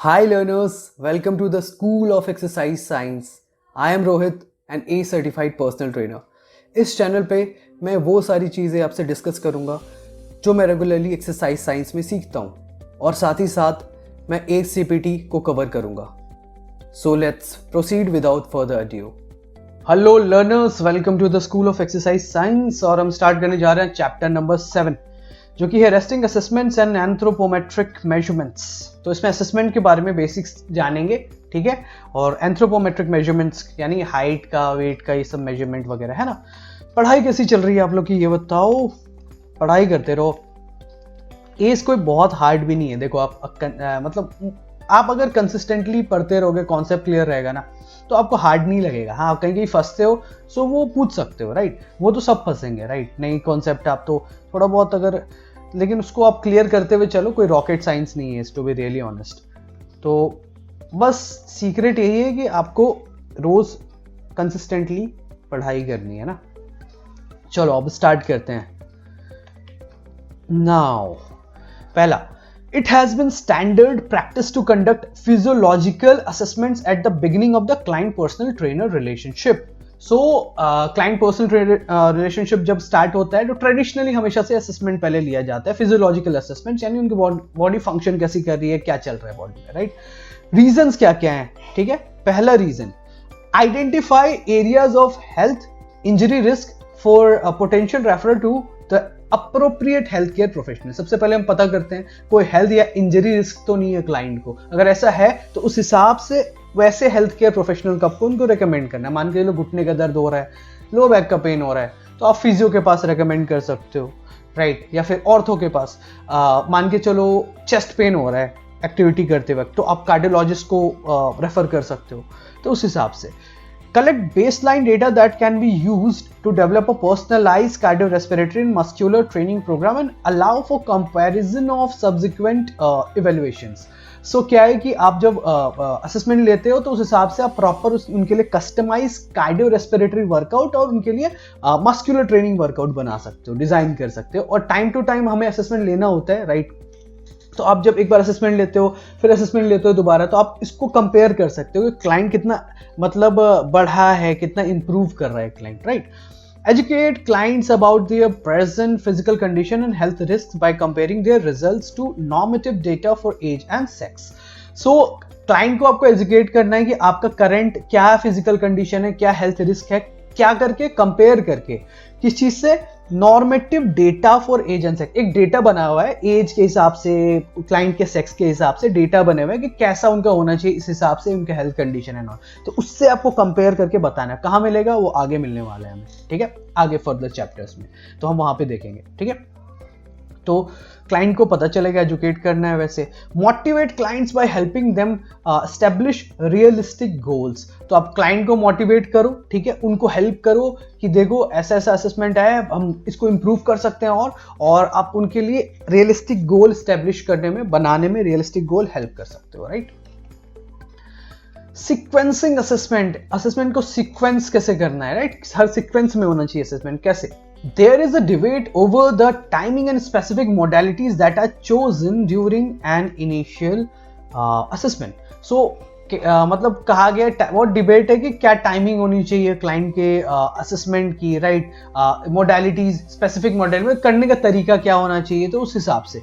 Hi learners, welcome to the School of Exercise Science. I am Rohit, an A certified personal trainer. इस channel पे मैं वो सारी चीज़ें आपसे डिस्कस करूँगा जो मैं रेगुलरली एक्सरसाइज साइंस में सीखता हूँ और साथ ही साथ मैं ACPT को कवर करूँगा. So let's proceed without further ado. Hello learners, welcome to the school of exercise science और हम स्टार्ट करने जा रहे हैं चैप्टर नंबर 7 जो कि है resting assessments and anthropometric measurements. तो इसमें असेसमेंट के बारे में बेसिक्स जानेंगे, ठीक है, और एंथ्रोपोमेट्रिक मेजरमेंट्स यानी हाइट का, वेट का, ये सब मेजरमेंट वगैरह है ना. पढ़ाई कैसी चल रही है आप लोग की, ये बताओ. पढ़ाई करते रहो. एज कोई बहुत हार्ड भी नहीं है. देखो आप अगर कंसिस्टेंटली पढ़ते रहोगे, कॉन्सेप्ट क्लियर रहेगा ना, तो आपको हार्ड नहीं लगेगा. हाँ, आप कहीं फंसते हो सो वो पूछ सकते हो, राइट. वो तो सब फंसेंगे, राइट. नई कॉन्सेप्ट आप तो थोड़ा बहुत अगर, लेकिन उसको आप क्लियर करते हुए चलो. कोई रॉकेट साइंस नहीं है, टू बी रियली ऑनेस्ट. तो बस सीक्रेट यही है कि आपको रोज कंसिस्टेंटली पढ़ाई करनी है ना. चलो अब स्टार्ट करते हैं. नाउ पहला, it has been standard practice to conduct physiological assessments at the beginning of the client personal trainer relationship. So client personal trainer relationship जब start होता है तो traditionally हमेशा से assessment पहले लिया जाता है. physiological assessment यानी उनकी body function कैसी कर रही है, क्या चल रहा है body में, right. reasons क्या क्या हैं, ठीक है. पहला reason, identify areas of health injury risk for a potential referral to the appropriate health care professional. सबसे पहले हम पता करते हैं कोई हेल्थ या इंजरी रिस्क तो नहीं है क्लाइंट को. अगर ऐसा है तो उस हिसाब से वैसे हेल्थ केयर प्रोफेशनल को आपको उनको रेकमेंड करना है. मान के चलो घुटने का दर्द हो रहा है, लो बैक का पेन हो रहा है, तो आप फिजियो के पास रेकमेंड कर सकते हो, राइट. या फिर ऑर्थो के पास. मान के चलो चेस्ट पेन हो रहा है एक्टिविटी करते वक्त, तो आप कार्डियोलॉजिस्ट को रेफर कर सकते हो. तो उस हिसाब से collect baseline data that can be used to develop a personalized cardiorespiratory and muscular training program and allow for comparison of subsequent evaluations. So क्या है कि आप जब असेसमेंट लेते हो तो उस हिसाब से आप प्रॉपर उनके लिए कस्टमाइज कार्डियोरेस्पिरेटरी वर्कआउट और उनके लिए मस्कुलर ट्रेनिंग वर्कआउट बना सकते हो, डिजाइन कर सकते हो. और टाइम टू टाइम हमें असेसमेंट लेना होता है, राइट. तो आप जब एक बार असेसमेंट लेते हो, फिर असेसमेंट लेते हो दोबारा, तो आप इसको कंपेयर कर सकते हो कि क्लाइंट कितना मतलब बढ़ा है, कितना इंप्रूव कर रहा है client, right. Educate clients about their present physical condition and health risk by comparing their results to normative data for age and sex. So client को आपको एजुकेट करना है कि आपका करंट क्या फिजिकल कंडीशन है, क्या हेल्थ रिस्क है, क्या करके कंपेयर करके, किस चीज से, normative data for age and sex. एक डेटा बना हुआ है एज के हिसाब से, क्लाइंट के सेक्स के हिसाब से डेटा बने हुए हैं कि कैसा उनका होना चाहिए, इस हिसाब से उनका हेल्थ कंडीशन है. तो उससे आपको कंपेयर करके बताना है. कहाँ मिलेगा वो आगे मिलने वाला है हमें, ठीक है, आगे फर्दर चैप्टर्स में, तो हम वहां पे देखेंगे, ठीक है. तो क्लाइंट को पता चलेगा, एजुकेट करना है. वैसे motivate clients by helping them establish realistic goals. तो आप क्लाइंट को मोटिवेट करो, ठीक है, उनको हेल्प करो कि देखो ऐसा ऐसा असेसमेंट है, हम इसको इंप्रूव कर सकते हैं. और आप उनके लिए रियलिस्टिक गोल एस्टेब्लिश करने में, बनाने में रियलिस्टिक गोल हेल्प कर सकते हो, राइट. सीक्वेंसिंग असेसमेंट को सीक्वेंस कैसे करना है, राइट. हर सीक्वेंस में होना चाहिए असेसमेंट. कैसे? There is a debate over the timing and specific modalities that are chosen during an initial assessment. So मतलब कहा गया, वो डिबेट है कि क्या टाइमिंग होनी चाहिए क्लाइंट के असेसमेंट की, राइट. मोडालिटीज, स्पेसिफिक मॉडल करने का तरीका क्या होना चाहिए, तो उस हिसाब से,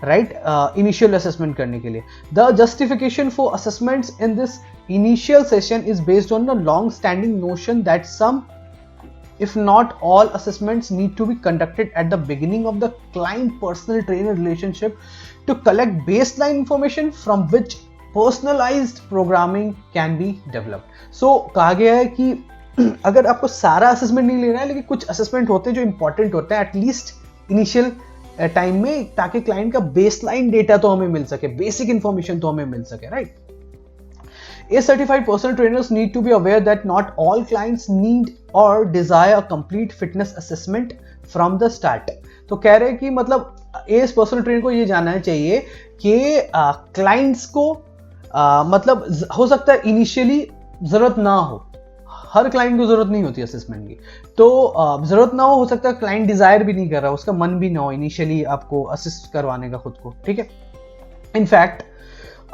राइट, इनिशियल असेसमेंट करने के लिए. The justification for assessments in this initial session is based on the long standing notion that some if not all assessments need to be conducted at the beginning of the client personal trainer relationship to collect baseline information from which personalized programming can be developed. So कहा गया है कि अगर आपको सारा assessment नहीं लेना है, लेकिन कुछ असेसमेंट होते हैं जो इंपॉर्टेंट होते हैं एटलीस्ट इनिशियल टाइम में, ताकि क्लाइंट का बेसलाइन डेटा तो हमें मिल सके, बेसिक इंफॉर्मेशन तो हमें मिल सके, right. A certified personal trainers need to be aware that not all clients need or desire a complete fitness assessment from the start. तो कह रहे हैं कि मतलब एज पर्सनल ट्रेनर को ये जानना चाहिए कि क्लाइंट्स को मतलब हो सकता है इनिशियली जरूरत ना हो. हर क्लाइंट को जरूरत नहीं होती असेसमेंट की, तो जरूरत ना हो सकता है क्लाइंट डिजायर भी नहीं कर रहा, उसका मन भी ना हो इनिशियली आपको असिस्ट करवाने का खुद को, ठीक है. In fact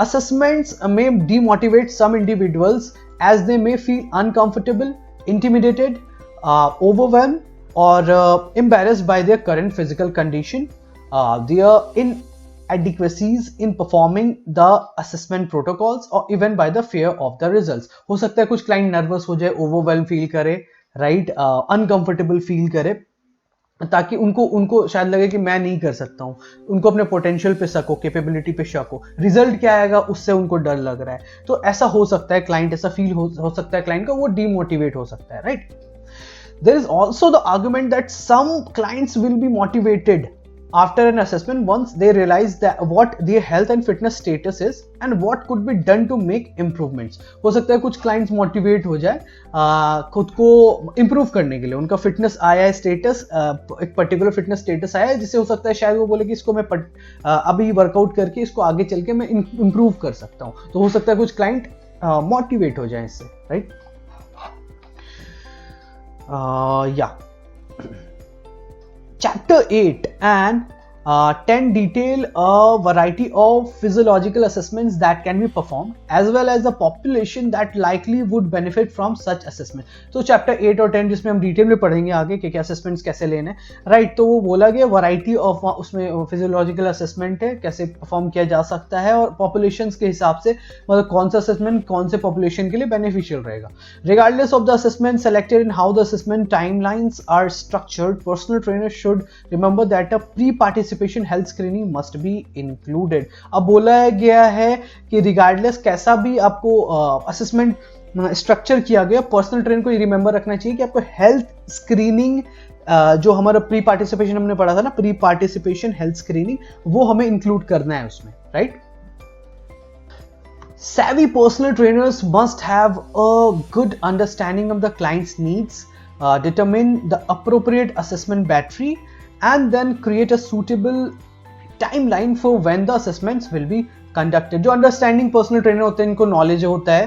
assessments may demotivate some individuals as they may feel uncomfortable, intimidated, overwhelmed, or embarrassed by their current physical condition, their inadequacies in performing the assessment protocols, or even by the fear of the results. हो सकता है कुछ client nervous हो जाए, overwhelm feel करे, right, uncomfortable feel करे, ताकि उनको शायद लगे कि मैं नहीं कर सकता हूँ, उनको अपने पोटेंशियल पे शक हो, कैपेबिलिटी पे शक हो, रिजल्ट क्या आएगा उससे उनको डर लग रहा है. तो ऐसा हो सकता है, क्लाइंट ऐसा फील हो सकता है क्लाइंट का, वो डीमोटिवेट हो सकता है, right. There is also the argument that some clients will be motivated after an assessment once they realize that what their health and fitness status is and what could be done to make improvements. हो सकता है कुछ clients motivate हो जाए खुद को improve करने के लिए, उनका fitness आया है status, एक particular fitness status आया है, जिससे हो सकता है शायद वो बोले कि इसको मैं अभी वर्कआउट करके इसको आगे चल के मैं improve कर सकता हूँ. तो हो सकता है कुछ client motivate हो जाए इससे, right? Chapter 8 and 10 detail a variety of physiological assessments that can be performed as well as the population that likely would benefit from such assessment. तो chapter 8 और 10 जिसमें हम डिटेल में पढ़ेंगे आगे कि क्या assessments कैसे लेने हैं, राइट. तो वो बोला गया variety of उसमें physiological assessment है, कैसे perform किया जा सकता है, और populations के हिसाब से मतलब कौन सा assessment कौन से population के लिए beneficial रहेगा. Regardless of the assessment selected and how the assessment timelines are structured, personal trainers should remember that a pre-participation health screening must be included. अब बोला गया है कि रिगार्डलेस कैसा भी आपको असेसमेंट स्ट्रक्चर किया गया, पर्सनल ट्रेनर को ये रिमेंबर रखना चाहिए कि आपको हेल्थ स्क्रीनिंग जो हमारा प्री पार्टिसिपेशन हमने पढ़ा था ना, प्री पार्टिसिपेशन हेल्थ स्क्रीनिंग, वो हमें इंक्लूड करना है उसमें, right. Savvy personal trainers must have a good understanding of the client's needs, determine the appropriate assessment battery, and then create a suitable timeline for when the assessments will be conducted. जो understanding personal trainer होते हैं, इनको knowledge होता है,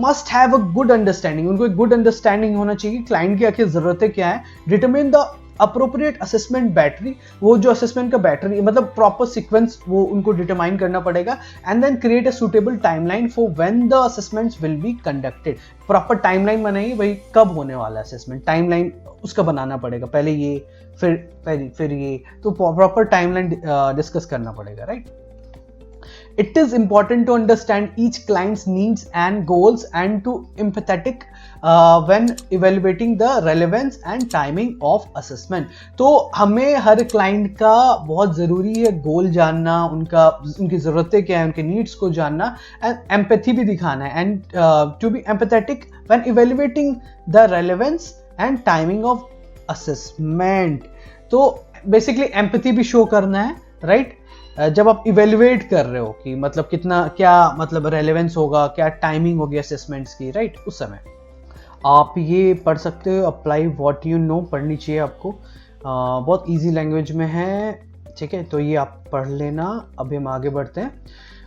must have a good understanding, उनको एक good understanding होना चाहिए क्लाइंट की आखिर ज़रूरतें क्या है. Determine the appropriate assessment battery, वो जो असेसमेंट का बैटरी मतलब प्रॉपर सीक्वेंस वो उनको डिटरमाइन करना पड़ेगा. And then create a suitable timeline for when the assessments will be conducted. Proper timeline बनाइए, भाई कब होने वाला असेसमेंट, टाइमलाइन उसका बनाना पड़ेगा, पहले ये फिर ये, तो प्रॉपर टाइमलाइन डिस्कस करना पड़ेगा, right. It is important to understand each client's needs and goals and to empathetic when evaluating the relevance and timing of assessment. तो हमें हर क्लाइंट का बहुत ज़रूरी है गोल जानना, उनकी ज़रूरतें क्या है, उनके नीड्स को जानना, एंड एम्पैथी भी दिखाना है, and to be empathetic when evaluating the relevance and timing of assessment. तो बेसिकली एम्पैथी भी शो करना है, राइट. जब आप इवेल्युएट कर रहे हो कि मतलब कितना क्या मतलब रेलेवेंस होगा, क्या टाइमिंग होगी असेसमेंट्स की, राइट, उस समय आप ये पढ़ सकते हो. अप्लाई व्हाट यू नो पढ़नी चाहिए आपको, बहुत इजी लैंग्वेज में है, ठीक है. तो ये आप पढ़ लेना. अभी हम आगे बढ़ते हैं.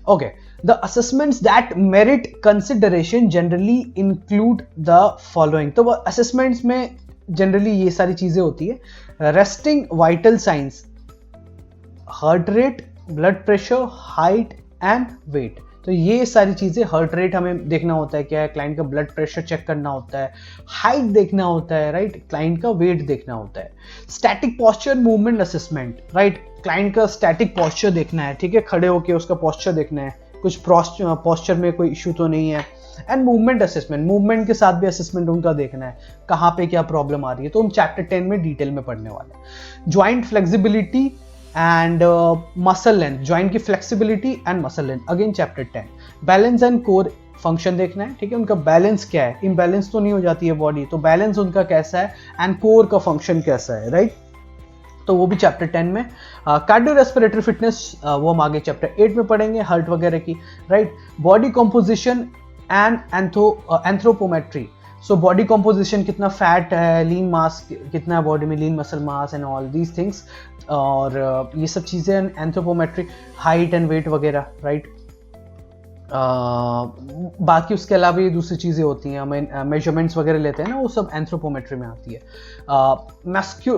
Okay, the assessments that merit consideration generally include the following. तो असेसमेंट्स में जनरली ये सारी चीजें होती है. Resting vital signs, heart rate, blood pressure, height and weight. तो ये सारी चीजें, हार्ट रेट हमें देखना होता है क्या है, क्लाइंट का ब्लड प्रेशर चेक करना होता है, हाइट देखना होता है, राइट, क्लाइंट का वेट देखना होता है. Static posture movement assessment, right, client का स्टैटिक पोस्चर देखना है, ठीक है, खड़े होके उसका पोस्चर देखना है, कुछ पोस्चर में कोई इश्यू तो नहीं है. एंड मूवमेंट असेसमेंट, मूवमेंट के साथ भी असेसमेंट उनका देखना है, कहाँ पे क्या प्रॉब्लम आ रही है. तो हम चैप्टर 10 में डिटेल में पढ़ने वाले हैं. Joint flexibility and muscle length, joint की flexibility and muscle length, again chapter 10. Balance and core function देखना है, ठीक है, उनका बैलेंस क्या है, इम्बैलेंस तो नहीं हो जाती है बॉडी, तो बैलेंस उनका कैसा है, एंड कोर का फंक्शन कैसा है, राइट. तो वो भी चैप्टर 10 में. कार्डियो रेस्पिरेटरी फिटनेस वो हम आगे चैप्टर 8 में पढ़ेंगे, हार्ट वगैरह की, right. Body composition and anthropometry, so body composition, कितना फैट है, लीन मास कितना है बॉडी में, lean muscle mass and all these things, और ये सब चीज़ें. एंथ्रोपोमेट्री, हाइट एंड वेट वगैरह, राइट. बाकी उसके अलावा ये दूसरी चीज़ें होती हैं, हमें मेजरमेंट्स वगैरह लेते हैं ना, वो सब एंथ्रोपोमेट्री में आती है।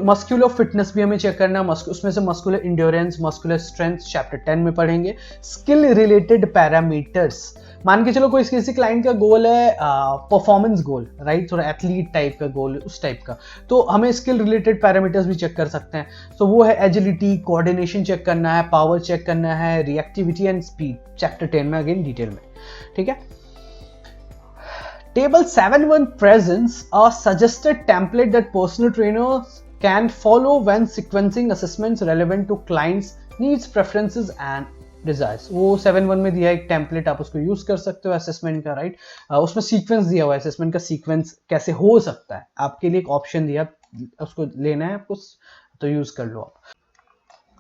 मस्कुलर फिटनेस भी हमें चेक करना है, उसमें से muscular endurance, muscular strength chapter 10 में पढ़ेंगे। स्किल रिलेटेड पैरामीटर्स, मान के चलो कोई किसी क्लाइंट का गोल है परफॉर्मेंस गोल, राइट, थोड़ा एथलीट टाइप का गोल, उस टाइप का, तो हमें स्किल रिलेटेड पैरामीटर्स भी चेक कर सकते हैं। तो वो है एजिलिटी, कोऑर्डिनेशन चेक करना है, पावर चेक करना है, रिएक्टिविटी एंड स्पीड, चैप्टर 10 में अगेन डिटेल में, ठीक है। Table 7.1 presents a suggested template that personal trainers can follow when sequencing assessments relevant to clients' needs, preferences and desires. वो 7.1 में दिया एक टेम्पलेट, आप उसको यूज कर सकते हो असेसमेंट का, राइट। उसमें सीक्वेंस दिया हुआ है, असेसमेंट का सीक्वेंस कैसे हो सकता है, आपके लिए एक ऑप्शन दिया, उसको लेना है आपको तो यूज कर लो आप।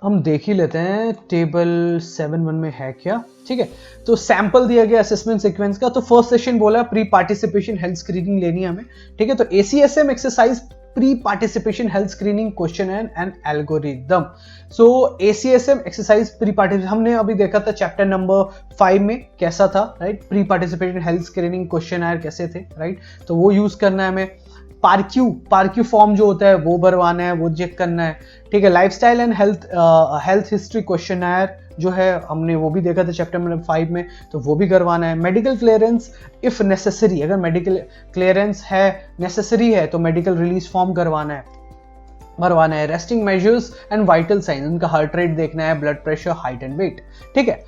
हम देख ही लेते हैं टेबल 7.1 में है क्या, ठीक है। तो सैंपल दिया गया असेसमेंट सीक्वेंस का। तो फर्स्ट सेशन बोला प्री पार्टिसिपेशन हेल्थ स्क्रीनिंग लेनी है हमें, ठीक है। तो ACSM exercise pre participation health screening question and algorithm. So ACSM exercise pre participation हमने अभी देखा था चैप्टर नंबर 5 में कैसा था, right. Pre participation health screening question कैसे थे, राइट। तो वो यूज करना है हमें। पारक्यू फॉर्म जो होता है वो भरवाना है, वो चेक करना है, ठीक है। Lifestyle and health history questionnaire जो है हमने वो भी देखा था चैप्टर नंबर 5 में, तो वो भी करवाना है। मेडिकल क्लियरेंस इफ नेसेसरी, अगर मेडिकल क्लियरेंस है नेसेसरी है तो मेडिकल रिलीज फॉर्म भरवाना है। Resting measures and vital sign, उनका हार्ट रेट देखना है, blood pressure, height and weight, ठीक है।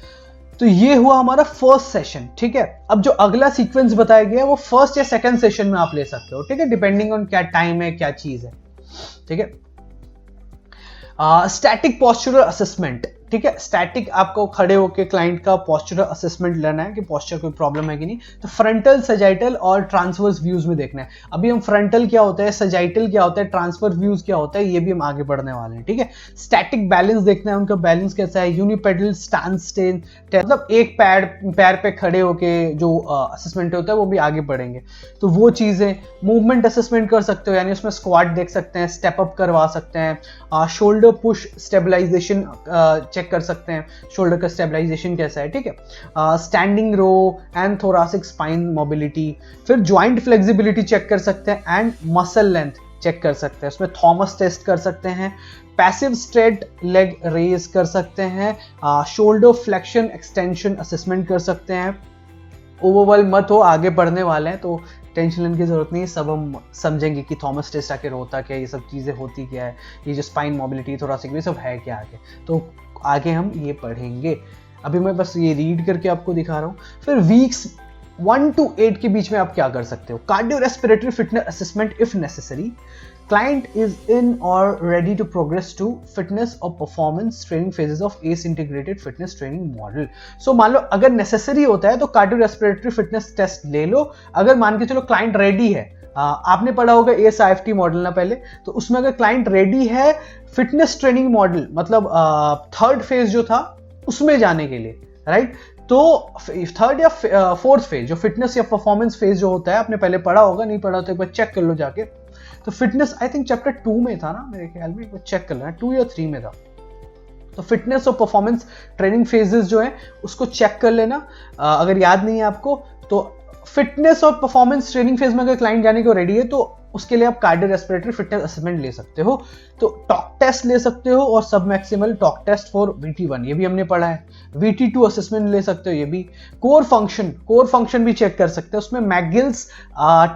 तो ये हुआ हमारा फर्स्ट सेशन, ठीक है। अब जो अगला सीक्वेंस बताया गया है वो फर्स्ट या सेकंड सेशन में आप ले सकते हो, ठीक है, डिपेंडिंग ऑन क्या टाइम है, क्या चीज है, ठीक है। स्टैटिक पोस्चरल असेसमेंट, ठीक है। स्टैटिक आपको खड़े होकर क्लाइंट का पोस्चरल असेसमेंट लेना है कि पोस्चर कोई प्रॉब्लम है कि नहीं। तो फ्रंटल, सजाइटल और ट्रांसवर्स व्यूज में देखना है। अभी हम फ्रंटल क्या होता है, सजाइटल क्या होता है, ट्रांसवर्स व्यूज क्या होता है, ये भी हम आगे बढ़ने वाले हैं, ठीक है। स्टैटिक बैलेंस देखना है, उनका बैलेंस कैसा है। यूनिपेडल स्टांस स्टेन, मतलब एक पैर पे खड़े होके जो असेसमेंट होता है वो भी आगे बढ़ेंगे। तो वो चीजें, मूवमेंट असेसमेंट कर सकते हो, यानी उसमें स्क्वाट देख सकते हैं, स्टेप अप करवा सकते हैं, शोल्डर पुश स्टेबलाइजेशन चेक कर सकते हैं, शोल्डर का स्टेबलाइजेशन कैसा है, ठीक है। Standing row and thoracic spine mobility, फिर ज्वाइंट फ्लेक्सिबिलिटी चेक कर सकते हैं एंड मसल लेंथ चेक कर सकते हैं। उसमें थॉमस टेस्ट कर सकते हैं, पैसिव स्ट्रेट लेग रेज कर सकते हैं, शोल्डर फ्लेक्शन एक्सटेंशन असेसमेंट कर सकते हैं। ओवरवेल मत हो, आगे बढ़ने वाले हैं तो टेंशन लेने की जरूरत नहीं, सब हम समझेंगे कि थॉमस टेस्ट आके होता क्या, ये सब चीज़ें होती क्या है, ये जो स्पाइन मोबिलिटी, थोरासिक, ये सब है क्या आगे, तो आगे हम ये पढ़ेंगे। अभी मैं बस ये रीड करके आपको दिखा रहा हूँ। फिर वीक्स 1 to 8 के बीच में आप क्या कर सकते हो। Cardio respiratory fitness assessment if necessary, client is in or ready to progress to fitness or performance training phases of ACE integrated fitness training model। so मान लो अगर नेसेसरी होता है तो कार्डियो रेस्पिरेटरी फिटनेस टेस्ट ले लो। अगर मान के चलो क्लाइंट रेडी है, आपने पढ़ा होगा ACE IFT मॉडल ना पहले, तो उसमें अगर क्लाइंट रेडी है फिटनेस ट्रेनिंग मॉडल, मतलब थर्ड फेज जो था उसमें जाने के लिए, राइट। तो थर्ड या फोर्थ फेज जो फिटनेस या परफॉर्मेंस फेज जो होता है, आपने पहले पढ़ा होगा, नहीं पढ़ा तो एक बार चेक कर लो जाके। तो फिटनेस आई थिंक चैप्टर 2 में था ना मेरे ख्याल में, एक बार चेक कर लेना, 2 या 3 में था। तो फिटनेस और परफॉर्मेंस ट्रेनिंग फेजेस जो है उसको चेक कर लेना। अगर याद नहीं है आपको तो फिटनेस और परफॉर्मेंस ट्रेनिंग फेज में अगर क्लाइंट जाने को रेडी है तो उसके लिए आप कार्डियो रेस्पिरेटरी फिटनेस असेसमेंट ले सकते हो। तो टॉक टेस्ट ले सकते हो और सब maximal talk test for VT1 ये भी हमने पढ़ा है। VT2 असेसमेंट ले सकते हो, ये भी। कोर फंक्शन भी चेक कर सकते हो, उसमें McGill's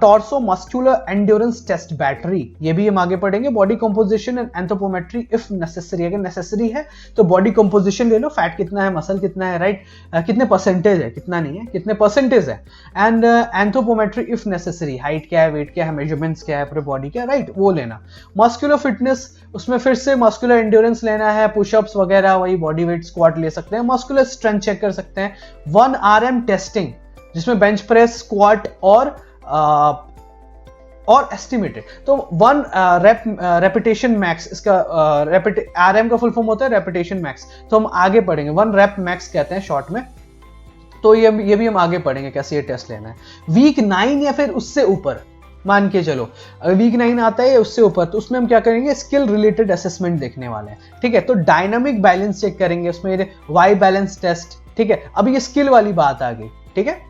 torso muscular endurance test battery, ये भी हम आगे पढ़ेंगे। Body composition and anthropometry if necessary, अगर नेसेसरी है तो बॉडी कंपोजिशन ले लो, फैट कितना है, मसल कितना है, राइट, कितने परसेंटेज है, कितना नहीं है, कितने परसेंटेज है। And anthropometry if necessary, height क्या है, वेट क्या है, मेजरमेंट्स क्या है, पूरे बॉडी क्या, राइट, वो लेना। मस्कुलर फिटनेस, उसमें फिर से मस्कुलर एंड्योरेंस लेना है, पुशअप्स वगैरह, वही बॉडी वेट स्क्वाट ले सकते हैं। मस्कुलर स्ट्रेंथ चेक कर सकते हैं। 1 RM टेस्टिंग जिसमें बेंच प्रेस, स्क्वाट और एस्टिमेटेड। तो 1 रेपिटेशन मैक्स, इसका RM का फुल फॉर्म होता है रेपिटेशन मैक्स, तो हम आगे पढ़ेंगे। 1 रेप मैक्स कहते हैं शॉर्ट में, तो ये भी हम आगे पढ़ेंगे कैसे ये टेस्ट लेना है। वीक 9 या फिर उससे ऊपर मान के चलो, अगर वीक 9 आता है उससे ऊपर, तो उसमें हम क्या करेंगे, स्किल रिलेटेड असेसमेंट देखने वाले हैं, ठीक है। तो डायनामिक बैलेंस चेक करेंगे, उसमें वाई बैलेंस टेस्ट, ठीक है। अब ये स्किल वाली बात आ गई, ठीक है।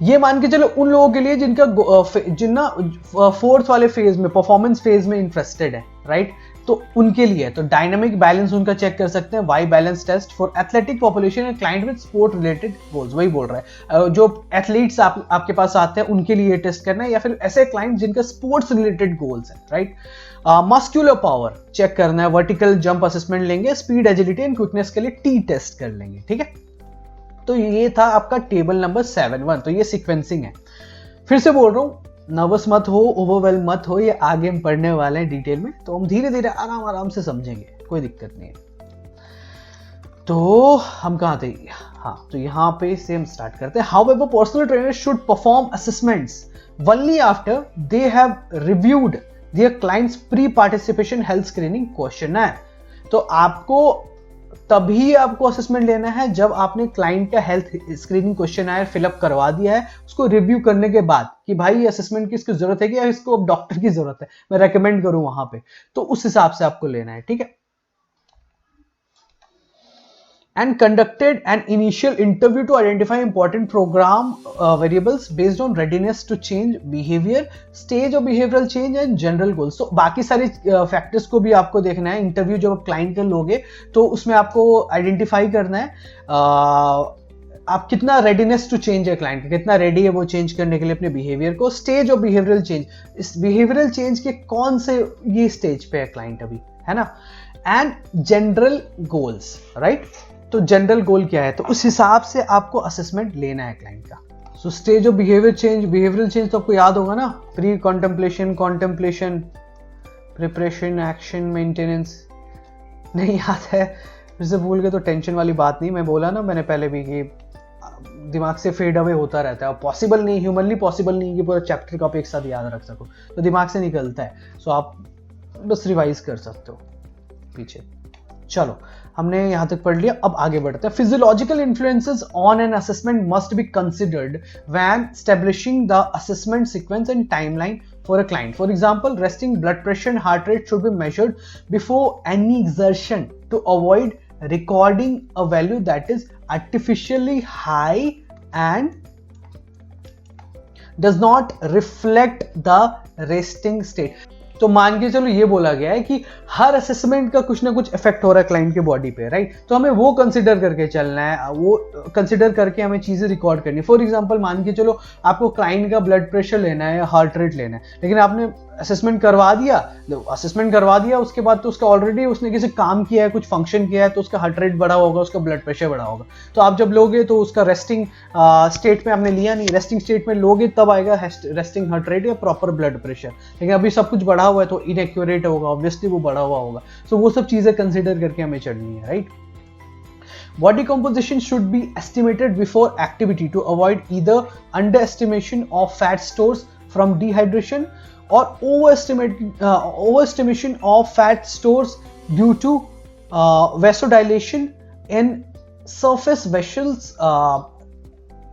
ये मान के चलो उन लोगों के लिए जिनना फोर्थ वाले फेज में, परफॉर्मेंस फेज में इंटरेस्टेड है, राइट, तो उनके लिए तो डायनामिक बैलेंस उनका चेक कर सकते हैं, Y balance test for athletic population and client with sport related goals, वही बोल रहा है, जो एथलीट्स आपके पास आते हैं उनके लिए टेस्ट करना है, या फिर ऐसे क्लाइंट जिनका स्पोर्ट्स रिलेटेड गोल्स है, राइट। मस्कुलर पावर चेक करना है, वर्टिकल जंप असेसमेंट लेंगे, स्पीड, एजिलिटी एंड क्विकनेस के लिए टी टेस्ट कर लेंगे, ठीक है। तो ये था आपका टेबल नंबर 7-1, तो ये सीक्वेंसिंग है। फिर से बोल रहा हूं, नर्वस मत हो, ओवरवेल्म मत हो, ये आगे हम पढ़ने वाले हैं डिटेल में, तो हम धीरे धीरे आराम आराम से समझेंगे, कोई दिक्कत नहीं है। तो हम कहाँ थे, हाँ, तो यहाँ पे से हम स्टार्ट करते हैं। However personal trainer should perform assessments only after they have reviewed their clients pre participation health screening questionnaire. तो आपको तभी आपको असेसमेंट लेना है जब आपने क्लाइंट का हेल्थ स्क्रीनिंग क्वेश्चनर फिलअप करवा दिया है, उसको रिव्यू करने के बाद कि भाई ये असेसमेंट की इसकी जरूरत है कि या इसको अब डॉक्टर की जरूरत है, मैं रेकमेंड करूं वहां पे, तो उस हिसाब से आपको लेना है, ठीक है। And conducted an initial interview to identify important program variables based on readiness to change behavior, stage of behavioral change and general goals. So बाकी सारे फैक्टर्स को भी आपको देखना है। इंटरव्यू जब आप क्लाइंट का लोगे तो उसमें आपको आइडेंटिफाई करना है आप कितना रेडीनेस टू चेंज है, क्लाइंट कितना रेडी है वो चेंज करने के लिए अपने बिहेवियर को। स्टेज ऑफ बिहेवियरल चेंज, इस बिहेवियरल चेंज के कौन से ये स्टेज पे है क्लाइंट अभी, है ना। एंड जनरल गोल्स, राइट, तो जनरल गोल क्या है, तो उस हिसाब से आपको असेसमेंट लेना है क्लाइंट का। So stage of behaviour change, behavioural change तो आपको याद होगा ना, pre contemplation, contemplation, preparation, action, maintenance, नहीं याद है फिर से भूल गए तो टेंशन वाली बात नहीं। मैं बोला ना मैंने पहले भी कि दिमाग से फेड अवे होता रहता है, पॉसिबल नहीं, ह्यूमनली पॉसिबल नहीं कि पूरा चैप्टर को आप एक साथ याद रख सको, तो दिमाग से निकलता है। सो आप बस रिवाइज कर सकते हो पीछे। चलो हमने यहां तक पढ़ लिया, अब आगे बढ़ते हैं। Physiological influences on an assessment must be considered when establishing the assessment sequence and timeline for a client. For example, resting blood pressure and heart rate should be measured before any exertion to avoid recording a value that is artificially high and does not reflect the resting state. तो मान के चलो ये बोला गया है कि हर assessment का कुछ ना कुछ इफेक्ट हो रहा है क्लाइंट के बॉडी पे, राइट, तो हमें वो कंसिडर करके चलना है, वो कंसिडर करके हमें चीजें रिकॉर्ड करनी है। फॉर एग्जांपल मान के चलो आपको क्लाइंट का ब्लड प्रेशर लेना है, हार्ट रेट लेना है, लेकिन आपने असेसमेंट करवा दिया, उसके बाद तो उसका ऑलरेडी उसने किसी काम किया है, कुछ फंक्शन किया है, तो उसका हार्ट रेट बढ़ा होगा, उसका ब्लड प्रेशर बढ़ा होगा। तो आप जब लोगे तो उसका रेस्टिंग स्टेट में आपने लिया नहीं, रेस्टिंग स्टेट में लोगे तब आएगा रेस्टिंग हार्ट रेट या प्रॉपर ब्लड प्रेशर, लेकिन अभी सब कुछ बढ़ा हुआ है तो इनएक्यूरेट होगा, ऑब्वियसली वो बढ़ा हुआ होगा। सो वो सब चीजें कंसिडर करके हमें चलनी है, right. Body composition should be estimated before activity to avoid either underestimation of fat stores from dehydration or overestimation of fat stores due to vasodilation in surface vessels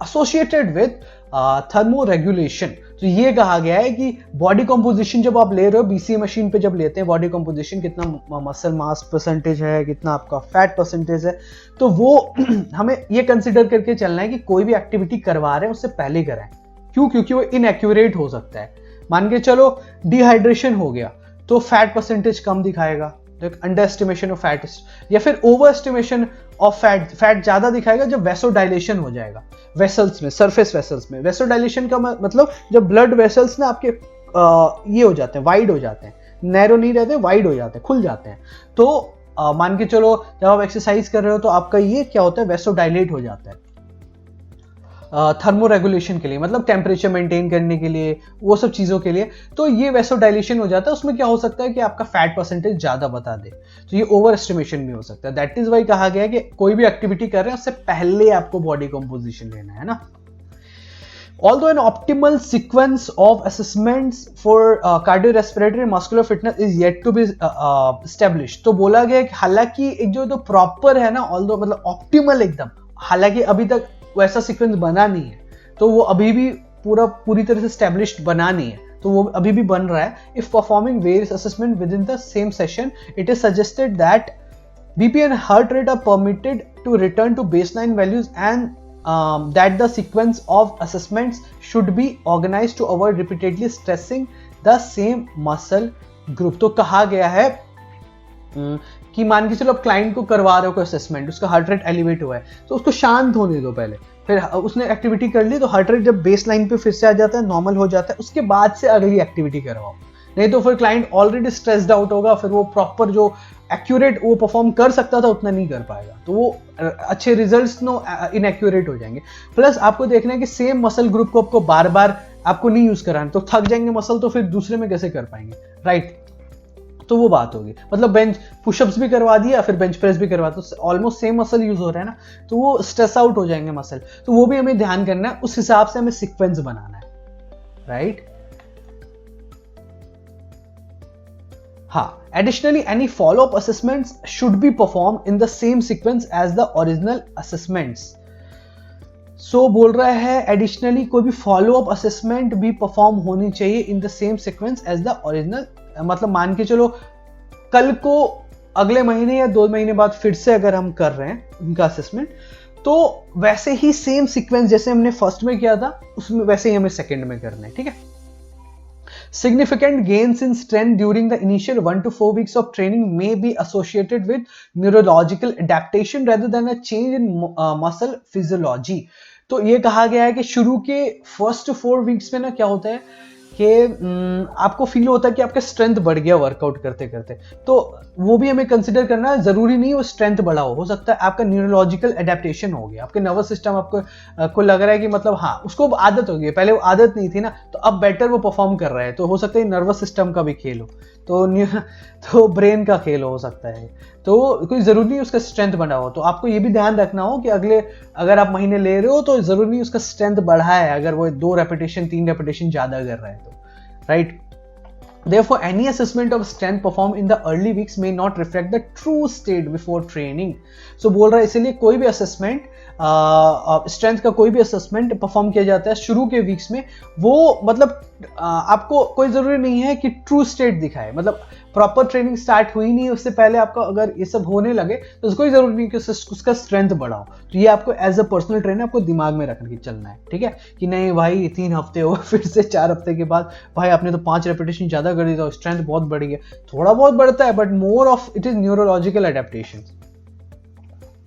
associated with thermoregulation. तो ये कहा गया है कि body composition जब आप ले रहे हो, बीसीए मशीन पे जब लेते हैं बॉडी कंपोजिशन, कितना मसल मास परसेंटेज है, कितना आपका फैट परसेंटेज है, तो वो हमें ये कंसिडर करके चलना है कि कोई भी एक्टिविटी करवा रहे हैं उससे पहले कराएं। क्यों? क्योंकि वो इनएक्यूरेट हो सकता है। मान के चलो डिहाइड्रेशन हो गया तो फैट परसेंटेज कम दिखाएगा, तो एक अंडर एस्टिमेशन ऑफ फैट, या फिर ओवर एस्टिमेशन ऑफ फैट ज्यादा दिखाएगा जब वेसोडाइलेशन हो जाएगा वेसल्स में, सरफेस वेसल्स में। वेसोडाइलेशन का मतलब जब ब्लड वेसल्स ना आपके ये हो जाते हैं, वाइड हो जाते हैं, नैरो नहीं रहते, वाइड हो जाते हैं, खुल जाते हैं। तो मान के चलो जब आप एक्सरसाइज कर रहे हो तो आपका ये क्या होता है, वेसोडाइलेट हो जाता है थर्मोरेगुलेशन के लिए, मतलब टेम्परेचर मेंटेन करने के लिए, वो सब चीजों के लिए। तो ये वेसोडाइलेशन हो जाता है, उसमें क्या हो सकता है कि आपका फैट परसेंटेज ज्यादा बता दे, तो ये ओवर एस्टिमेशन भी हो सकता है। दैट इज वाई कहा गया है कि कोई भी एक्टिविटी कर रहे हैं उससे पहले आपको बॉडी कंपोजिशन लेना है ना। Although an optimal sequence of assessments for cardiorespiratory and muscular fitness is yet to be established, तो बोला गया कि हालांकि एक जो तो प्रॉपर है ना, although मतलब ऑप्टिमल एकदम, हालांकि अभी तक वैसा सीक्वेंस बना नहीं है, तो वो अभी भी पूरी तरह से स्टैब्लिश्ड बना नहीं है, तो वो अभी भी बन रहा है। If performing various assessment with in the same session, it is suggested that BP and heart rate are permitted to return to baseline values and that the sequence of assessments should be organized to avoid repeatedly stressing the same muscle group. तो कहा गया है कि मान के चलो आप client को करवा रहे हो कोई असेसमेंट, उसका हार्ट रेट एलिवेट हुआ है तो उसको शांत होने दो पहले, फिर उसने एक्टिविटी कर ली तो हार्ट रेट जब बेस लाइन पे फिर से आ जाता है, नॉर्मल हो जाता है, उसके बाद से अगली एक्टिविटी करवाओ. नहीं तो फिर क्लाइंट ऑलरेडी स्ट्रेस्ड आउट होगा, फिर वो प्रॉपर जो एक्यूरेट वो परफॉर्म कर सकता था उतना नहीं कर पाएगा, तो वो अच्छे रिजल्ट्स नो इनएक्यूरेट हो जाएंगे. प्लस आपको देखना है कि सेम मसल ग्रुप को आपको बार बार आपको नहीं यूज कराना, तो थक जाएंगे मसल, तो फिर दूसरे में कैसे कर पाएंगे, राइट. तो वो बात होगी. मतलब बेंच पुशअप्स भी करवा दिया फिर बेंच प्रेस भी करवा, तो ऑलमोस्ट सेम मसल यूज हो रहा है ना, तो वो स्ट्रेस आउट हो जाएंगे मसल. तो वो भी हमें ध्यान करना है, उस हिसाब से हमें सीक्वेंस बनाना है, राइट. हाँ, additionally any follow-up assessments should be performed in the same sequence as the original assessments. So बोल रहा है additionally कोई भी follow-up assessment भी perform होनी चाहिए in the same sequence as the original. मतलब मान के चलो कल को अगले महीने या 2 महीने बाद फिर से अगर हम कर रहे हैं उनका असेसमेंट, तो वैसे ही सेम सीक्वेंस जैसे हमने फर्स्ट में किया था उसमें वैसे ही हमें सेकंड में करना है, ठीक है. Significant gains in strength during the initial 1 to 4 weeks of training may be associated with neurological adaptation rather than a change in muscle physiology. तो ये कहा गया है कि शुरू के फर्स्ट 4 वीक्स में ना क्या होता है कि आपको फील होता है कि आपका स्ट्रेंथ बढ़ गया वर्कआउट करते करते, तो वो भी हमें कंसिडर करना है. जरूरी नहीं वो स्ट्रेंथ बढ़ा हो सकता है आपका न्यूरोलॉजिकल एडेप्टेशन हो गया, आपके नर्वस सिस्टम आपको लग रहा है कि मतलब हाँ उसको आदत हो गई, पहले वो आदत नहीं थी ना, तो अब बेटर वो परफॉर्म कर रहा है, तो हो सकता है नर्वस सिस्टम का भी खेल हो, तो ब्रेन का खेल हो सकता है, तो कोई जरूरी नहीं उसका स्ट्रेंथ बढ़ा हो. तो आपको ये भी ध्यान रखना हो कि अगर आप महीने ले रहे हो तो जरूरी नहीं उसका स्ट्रेंथ बढ़ा है, अगर वो 2 रेपिटेशन 3 रेपिटेशन ज्यादा कर रहा है तो, right. Therefore, any assessment of strength performed in the early weeks may not reflect the true state before training. So बोल रहा है इसलिए कोई भी असेसमेंट स्ट्रेंथ का कोई भी असेसमेंट परफॉर्म किया जाता है शुरू के वीक्स में, वो मतलब आपको कोई जरूरी नहीं है कि ट्रू स्टेट दिखाए. मतलब प्रॉपर ट्रेनिंग स्टार्ट हुई नहीं उससे पहले आपका अगर ये सब होने लगे तो कोई जरूरी नहीं कि उसका स्ट्रेंथ बढ़ाओ. तो ये आपको एज अ पर्सनल ट्रेनर आपको दिमाग में रख के चलना है, ठीक है, कि नहीं भाई 3 हफ्ते हो फिर से 4 हफ्ते के बाद भाई आपने तो 5 रेपिटेशन ज्यादा कर दी था, स्ट्रेंथ बहुत बढ़ गया. थोड़ा बहुत बढ़ता है but more of it is neurological adaptation,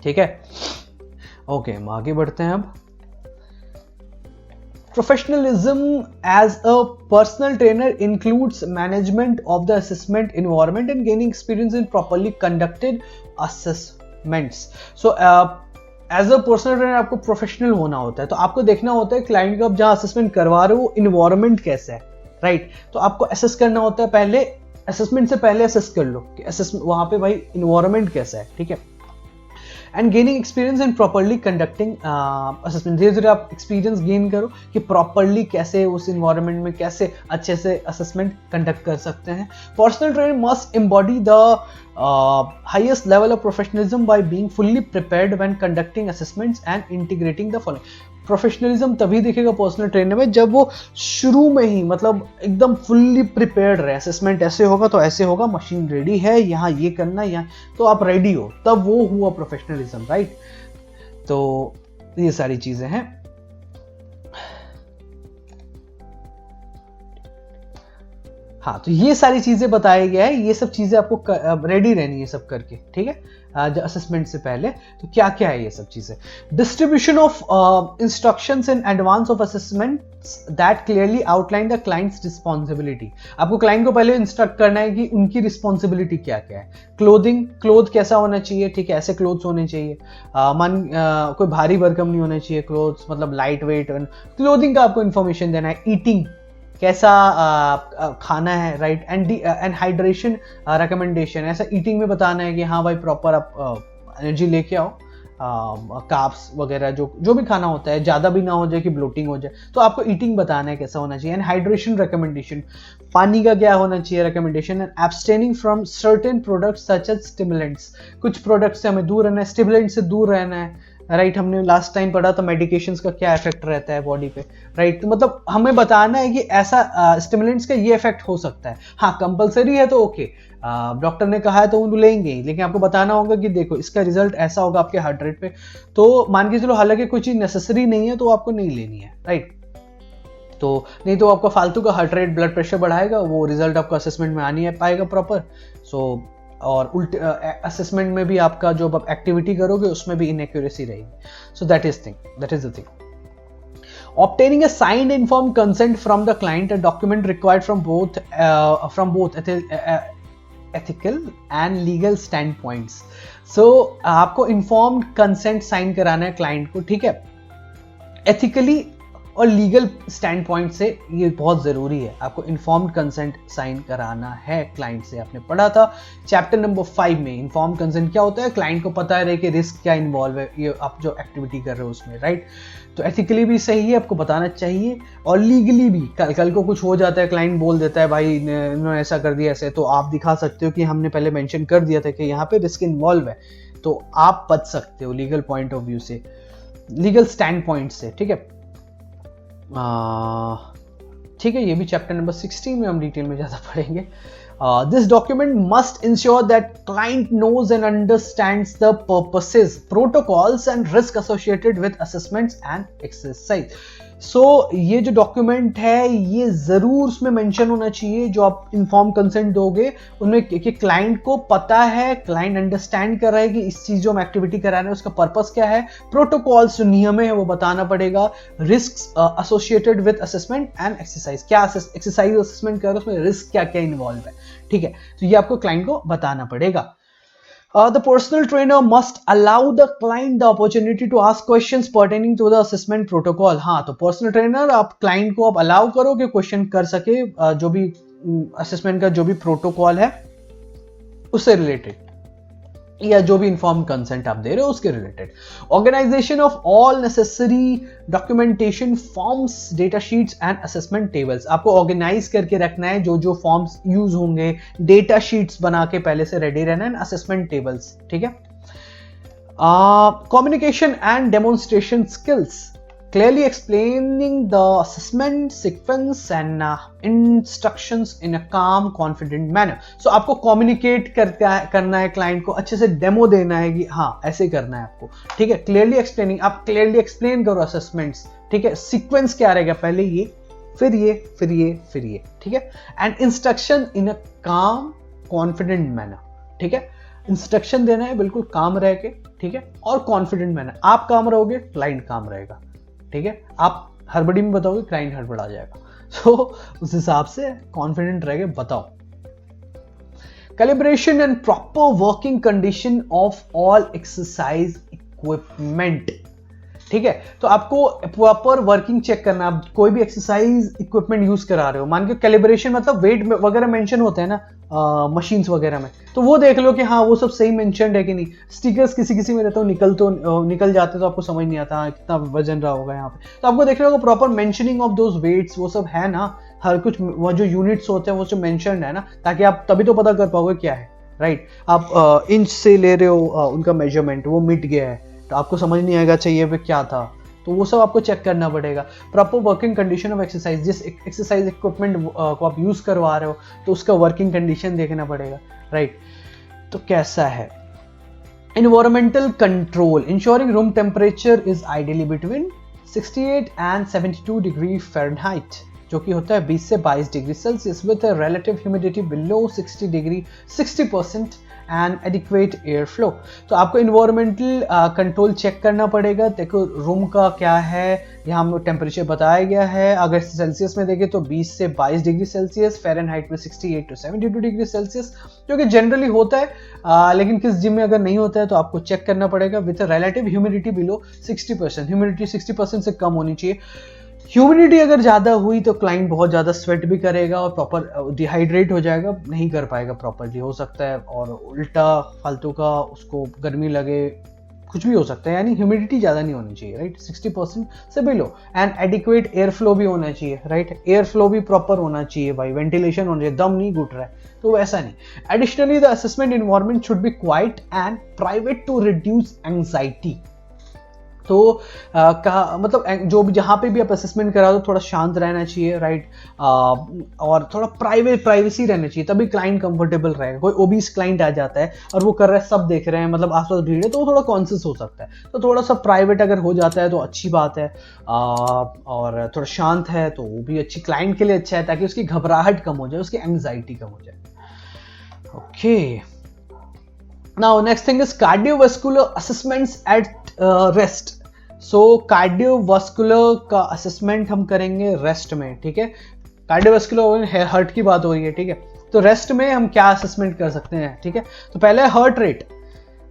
ठीक है. ओके, हम आगे बढ़ते हैं अब. Professionalism as a personal trainer includes management of the assessment environment and gaining experience in properly conducted assessments. So, as a personal trainer आपको professional होना होता है, तो आपको देखना होता है क्लाइंट का आप जहाँ असेसमेंट करवा रहे हो इन्वायरमेंट कैसा है, राइट. तो आपको असेस करना होता है, पहले असेसमेंट से पहले असेस कर लो कि असेसमेंट वहाँ पे भाई इन्वायरमेंट कैसा है, ठीक है. And gaining experience in properly conducting assessment, धीरे धीरे आप एक्सपीरियंस गेन करो कि प्रॉपरली कैसे उस इन्वायरमेंट में कैसे अच्छे से असेसमेंट कंडक्ट कर सकते हैं. Personal trainer must embody the highest level of professionalism by being fully prepared when conducting assessments and integrating the following. Professionalism तभी दिखेगा पर्सनल ट्रेनर में जब वो शुरू में ही मतलब एकदम फुल्ली प्रिपेयर्ड रहे. असेसमेंट ऐसे होगा तो ऐसे होगा, मशीन रेडी है, यहाँ ये करना है, यहाँ तो आप रेडी हो, तब वो हुआ प्रोफेशनलिज्म, राइट. तो ये सारी चीजें हैं. हाँ, तो ये सारी चीजें बताया गया है, ये सब चीजें आपको रेडी रहनी है सब करके, ठीक है, असेसमेंट से पहले. तो क्या क्या है ये सब चीजें. Distribution of instructions in advance of assessments that clearly outline the clients responsibility. आपको क्लाइंट को पहले इंस्ट्रक्ट करना है कि उनकी रिस्पॉन्सिबिलिटी क्या क्या है. क्लोथ कैसा होना चाहिए, ठीक है, ऐसे क्लोथ्स होने चाहिए. कोई भारी भरकम नहीं होना चाहिए क्लोथ्स, मतलब लाइट वेट क्लोथिंग का आपको इन्फॉर्मेशन देना है. ईटिंग कैसा खाना है, राइट. एंड हाइड्रेशन रिकमेंडेशन, ऐसा ईटिंग में बताना है कि हाँ भाई प्रॉपर आप एनर्जी लेके आओ. कार्ब्स वगैरह जो भी खाना होता है ज़्यादा भी ना हो जाए कि ब्लोटिंग हो जाए, तो आपको ईटिंग बताना है कैसा होना चाहिए. एंड हाइड्रेशन रिकमेंडेशन, पानी का क्या होना चाहिए recommendation. And abstaining from certain products such as stimulants, कुछ प्रोडक्ट्स से हमें दूर रहना है, स्टिमुलेंट से दूर रहना है, राइट. हमने लास्ट टाइम पढ़ा था मेडिकेशंस का क्या इफेक्ट रहता है बॉडी पे, राइट. तो मतलब हमें बताना है कि ऐसा स्टिमुलेंट्स का ये इफेक्ट हो सकता है. हाँ, कंपलसरी है तो ओके, डॉक्टर ने कहा है तो वो लेंगे ही, लेकिन आपको बताना होगा कि देखो इसका रिजल्ट ऐसा होगा आपके हार्ट रेट पे। तो मान के चलो हालांकि कोई चीज नेसेसरी नहीं है तो आपको नहीं लेनी है, राइट। तो नहीं तो आपका फालतू का हार्ट रेट ब्लड प्रेशर बढ़ाएगा, वो रिजल्ट आपका असेसमेंट में आ नहीं पाएगा प्रॉपर। सो और उल्टे असेसमेंट में भी आपका जो आप एक्टिविटी करोगे उसमें भी इनएक्यूरेसी रहेगी। सो that is the thing. Obtaining a signed informed consent from the client, a document required from both ethical and legal standpoints. So आपको informed consent sign कराना है client को, ठीक है। Ethically और लीगल स्टैंड पॉइंट से ये बहुत जरूरी है, आपको इन्फॉर्म्ड कंसेंट साइन कराना है क्लाइंट से। आपने पढ़ा था चैप्टर नंबर 5 में इन्फॉर्म्ड कंसेंट क्या होता है, क्लाइंट को पता रहे कि रिस्क क्या इन्वॉल्व है ये आप जो एक्टिविटी कर रहे हो उसमें, राइट। तो एथिकली भी सही है, आपको बताना चाहिए, और लीगली भी कल को कुछ हो जाता है, क्लाइंट बोल देता है भाई इन्होंने ऐसा कर दिया ऐसे, तो आप दिखा सकते हो कि हमने पहले मेंशन कर दिया था कि यहाँ पे रिस्क इन्वॉल्व है, तो आप बच सकते हो लीगल पॉइंट ऑफ व्यू से, लीगल स्टैंड पॉइंट से, ठीक है। ठीक है, ये भी चैप्टर नंबर 16 में हम डिटेल में ज़्यादा पढ़ेंगे। This document must ensure that client knows and understands the purposes, protocols and risk associated with assessments and exercise. So ये जो डॉक्यूमेंट है ये जरूर उसमें मेंशन होना चाहिए जो आप इन्फॉर्म कंसेंट दोगे उनमें कि क्लाइंट को पता है, क्लाइंट अंडरस्टैंड कर रहा है कि इस चीज जो हम एक्टिविटी करा रहे हैं उसका पर्पस क्या है, प्रोटोकॉल्स जो नियम है वो बताना पड़ेगा, risk associated with assessment and exercise, क्या एक्सरसाइज असेसमेंट कर रहे हैं उसमें रिस्क क्या क्या इन्वॉल्व है, ठीक है। तो ये आपको क्लाइंट को बताना पड़ेगा। The personal trainer must allow the client the opportunity to ask questions pertaining to the assessment protocol. हाँ, तो पर्सनल ट्रेनर आप क्लाइंट को आप अलाउ करो कि क्वेश्चन कर सके जो भी असेसमेंट का जो भी प्रोटोकॉल है उससे रिलेटेड, या जो भी इन्फॉर्म कंसेंट आप दे रहे हो उसके related. Organisation of all necessary documentation, forms, data sheets and assessment tables, आपको ऑर्गेनाइज करके रखना है जो जो फॉर्म्स यूज होंगे, डेटा शीट्स बना के पहले से रेडी रहना है, असेसमेंट टेबल्स, ठीक है। Communication and demonstration skills, clearly explaining the assessment sequence and instructions in a calm, confident manner. So आपको communicate करना है क्लाइंट को, अच्छे से डेमो देना है कि हाँ ऐसे करना है आपको, ठीक है। clearly explaining, आप clearly explain करो assessments, ठीक है। sequence क्या रहेगा, पहले ये, फिर ये, फिर ये, फिर ये, ठीक है। and instruction in a calm, confident manner, ठीक है। इंस्ट्रक्शन देना है बिल्कुल काम रह के, ठीक है, और कॉन्फिडेंट मैनर, आप काम रहोगे क्लाइंट काम रहेगा, ठीक है। आप हड़बड़ी में बताओगे क्लाइंट हड़बड़ा जाएगा, तो उस हिसाब से कॉन्फिडेंट रह के बताओ। Calibration and proper working condition of all exercise equipment, ठीक है। तो आपको प्रॉपर वर्किंग चेक करना, आप कोई भी एक्सरसाइज इक्विपमेंट यूज करा रहे हो, मान के कैलिब्रेशन मतलब वेट वगैरह मेंशन होते हैं ना मशीन्स वगैरह में, तो वो देख लो कि हाँ वो सब सही मेंशन्ड है कि नहीं। स्टिकर्स किसी किसी में रहता हो निकल जाते तो आपको समझ नहीं आता कितना वजन रहा होगा यहाँ पे, तो आपको देखना होगा proper mentioning of those weights, वो सब है ना, हर कुछ वो जो यूनिट्स होते हैं वो जो मेंशन्ड है ना, ताकि आप तभी तो पता कर पाओगे क्या है, राइट। आप इंच से ले रहे हो उनका मेजरमेंट, वो मिट गया है तो आपको समझ नहीं आएगा चाहिए पे क्या था, तो वो सब आपको चेक करना पड़ेगा। Proper working condition of exercise, जिस एक्सरसाइज इक्विपमेंट को आप यूज करवा रहे हो तो उसका वर्किंग कंडीशन देखना पड़ेगा, राइट। तो कैसा है environmental control, ensuring room temperature is ideally between 68 and 72 degree Fahrenheit, जो कि होता है 20 से 22 degree Celsius, with relative humidity below 60% and adequate air flow. तो आपको इन्वायरमेंटल कंट्रोल चेक करना पड़ेगा। देखो रूम का क्या है, यहाँ टेम्परेचर बताया गया है, अगर सेल्सियस में देखें तो 20 से 22 डिग्री सेल्सियस, फ़ारेनहाइट में 68 to 72 डिग्री सेल्सियस, जो कि जनरली होता है, लेकिन किस जिम में अगर नहीं होता है तो आपको चेक करना पड़ेगा। With relative humidity below 60%, humidity 60% से कम होनी चाहिए। ह्यूमिडिटी अगर ज़्यादा हुई तो क्लाइंट बहुत ज़्यादा स्वेट भी करेगा और प्रॉपर डिहाइड्रेट हो जाएगा, नहीं कर पाएगा प्रॉपरली, हो सकता है, और उल्टा फालतू का उसको गर्मी लगे, कुछ भी हो सकता है। यानी ह्यूमिडिटी ज़्यादा नहीं होनी चाहिए, राइट, 60% से below, and adequate air flow भी होना चाहिए, राइट, एयर फ्लो भी प्रॉपर होना चाहिए भाई, वेंटिलेशन होना चाहिए, दम नहीं घुट रहा है तो वैसा नहीं। Additionally the assessment environment should be quiet and private to reduce anxiety, तो मतलब जो भी जहाँ पे भी आप असेसमेंट करा दो थोड़ा शांत रहना चाहिए, राइट, और थोड़ा प्राइवेसी रहना चाहिए, तभी क्लाइंट कंफर्टेबल रहेगा। कोई ओबीस क्लाइंट आ जाता है और वो कर रहा है, सब देख रहे हैं, मतलब आसपास भीड़ है, तो वो थोड़ा कॉन्शियस हो सकता है। तो थोड़ा सा प्राइवेट अगर हो जाता है तो अच्छी बात है, और थोड़ा शांत है तो वो भी अच्छी, क्लाइंट के लिए अच्छा है, ताकि उसकी घबराहट कम हो जाए, उसकी एंग्जाइटी कम हो जाए। Okay, now next thing is cardiovascular assessments at rest. so cardiovascular का assessment हम करेंगे रेस्ट में, ठीक है। कार्डियोवास्कुलर हार्ट की बात हो रही है, ठीक है। तो रेस्ट में हम क्या असेसमेंट कर सकते हैं, ठीक है। तो पहले हार्ट रेट,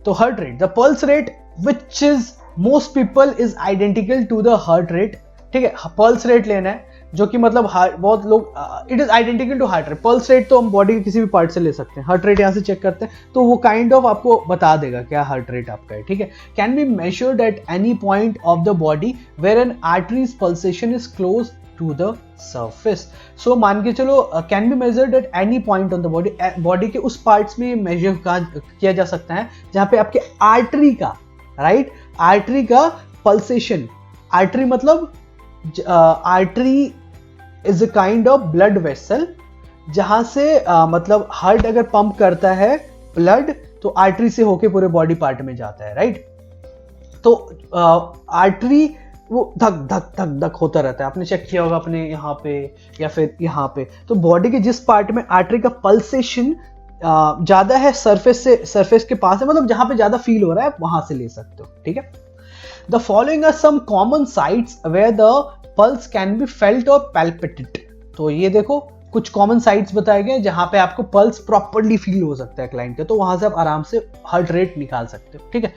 तो heart rate, the pulse rate which is most people is identical to the heart rate, ठीक है। पल्स रेट लेना है, जो कि मतलब बहुत लोग, it is identical to heart rate. Pulse rate तो हम बॉडी के किसी भी पार्ट से ले सकते हैं, हार्ट रेट यहाँ से चेक करते हैं तो वो काइंड ऑफ आपको बता देगा क्या हार्ट रेट आपका है, ठीक है। Can be measured at any point of the body where an arteries pulsation is close to the surface. So मान के चलो, can be measured at any point on the body, body के उस parts में मेजर किया जा सकता है जहां पे आपके आर्टरी का, राइट, आर्टरी का पल्सेशन, आर्टरी मतलब artery is a kind of blood vessel, जहां से मतलब हार्ट अगर पंप करता है ब्लड तो आर्टरी से होके पूरे बॉडी पार्ट में जाता है, राइट। तो आर्टरी वो धक धक धक धक होता रहता है, आपने चेक किया होगा अपने यहाँ पे या फिर यहाँ पे। तो बॉडी के जिस पार्ट में आर्टरी का पल्सेशन ज्यादा है, सरफेस के पास है, मतलब जहां पे ज्यादा फील हो रहा है वहां से ले सकते हो, ठीक है। The following are some common sites where the pulse can be felt और पैल्पिटेड। तो ये देखो कुछ कॉमन साइट्स बताए गए जहां पे आपको पल्स प्रॉपर्ली फील हो सकता है क्लाइंट के, तो वहां से आप आराम से हार्ट रेट निकाल सकते हो, ठीक है।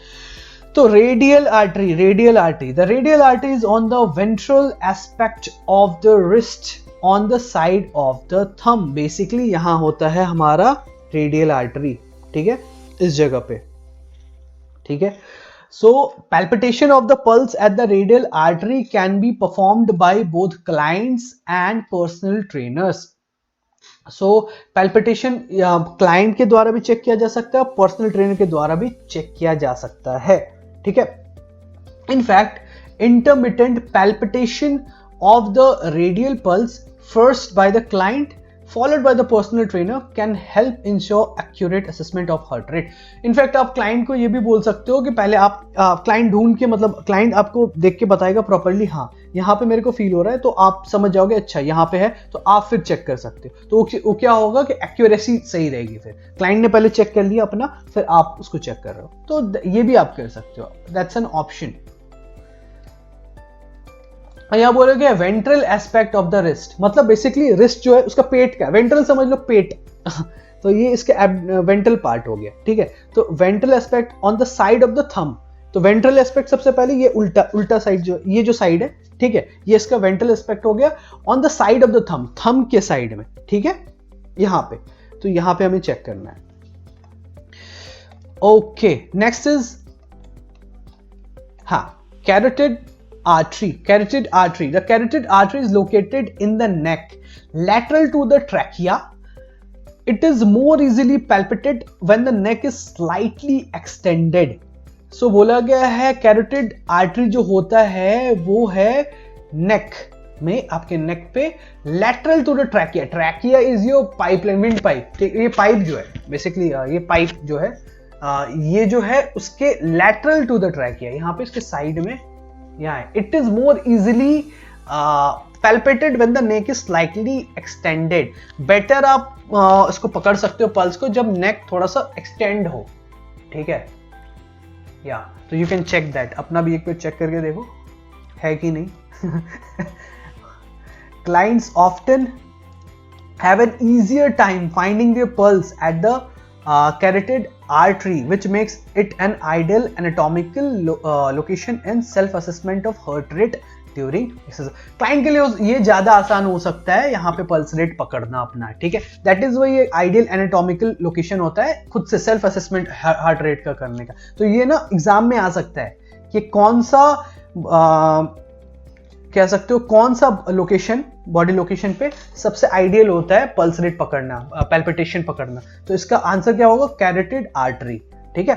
तो radial artery, the radial artery is on the ventral aspect of the wrist on the side of the thumb. Basically यहां होता है हमारा रेडियल आर्टरी, ठीक है, इस जगह पे, ठीक है। So palpitation of the pulse at the radial artery can be performed by both clients and personal trainers. So palpitation client के द्वारा भी चेक किया जा सकता है, personal trainer के द्वारा भी चेक किया जा सकता है, ठीक है। In fact, intermittent palpitation of the radial pulse first by the client followed by the personal trainer can help ensure accurate assessment of heart rate. In fact, आप क्लाइंट को ये भी बोल सकते हो कि पहले आप क्लाइंट ढूंढ के, मतलब क्लाइंट आपको देख के बताएगा प्रॉपर्ली, हाँ यहाँ पे मेरे को फील हो रहा है, तो आप समझ जाओगे अच्छा यहाँ पे है, तो आप फिर चेक कर सकते हो। तो वो क्या होगा कि एक्यूरेसी सही रहेगी, फिर क्लाइंट ने पहले चेक कर लिया अपना, फिर आप उसको चेक कर रहे हो, तो ये भी आप कर सकते हो, दैट्स एन ऑप्शन। यहां बोलोगे ventral aspect of the wrist, मतलब बेसिकली रिस्ट जो है उसका पेट का, वेंट्रल समझ लो पेट तो ये इसका वेंट्रल पार्ट हो गया, ठीक है। तो ventral aspect on the side of the thumb, तो वेंट्रल एस्पेक्ट सबसे पहले ये उल्टा साइड, जो ये जो साइड है, ठीक है, ये इसका वेंट्रल एस्पेक्ट हो गया on the side of the thumb के साइड में, ठीक है, यहां पे। तो यहां पे हमें चेक करना है। Okay, next is carotid artery. The carotid artery is located in the neck, lateral to the trachea. It is more easily palpated when the neck is slightly extended. So बोला गया है carotid artery जो होता है वो है neck में, आपके नेक पे lateral to the trachea. Trachea is your pipeline, wind pipe. ये पाइप जो है बेसिकली, ये पाइप जो है ये जो है उसके lateral to the trachea, यहाँ पे इसके साइड में यहाँ है. It is more easily palpated when the neck is slightly extended. Better आप इसको पकड़ सकते हो पल्स को जब नेक थोड़ा सा एक्सटेंड हो, ठीक है, या तो यू कैन चेक दैट. अपना भी एक बार चेक करके देखो है कि नहीं. Clients often have an easier time finding their pulse at the carotid artery, which makes it an ideal anatomical location in self-assessment of heart rate during exercise. Client के लिए ये ज्यादा आसान हो सकता है यहाँ पे पल्स रेट पकड़ना अपना, ठीक है. दैट इज वही आइडियल एनाटॉमिकल लोकेशन होता है खुद से सेल्फ असेसमेंट हार्ट रेट का करने का. तो ये ना एग्जाम में आ सकता है कि कौन सा कह सकते हो कौन सा लोकेशन बॉडी लोकेशन पे सबसे आइडियल होता है पल्स रेट पकड़ना, पैल्पिटेशन पकड़ना. तो इसका आंसर क्या होगा? कैरोटिड आर्टरी, ठीक है.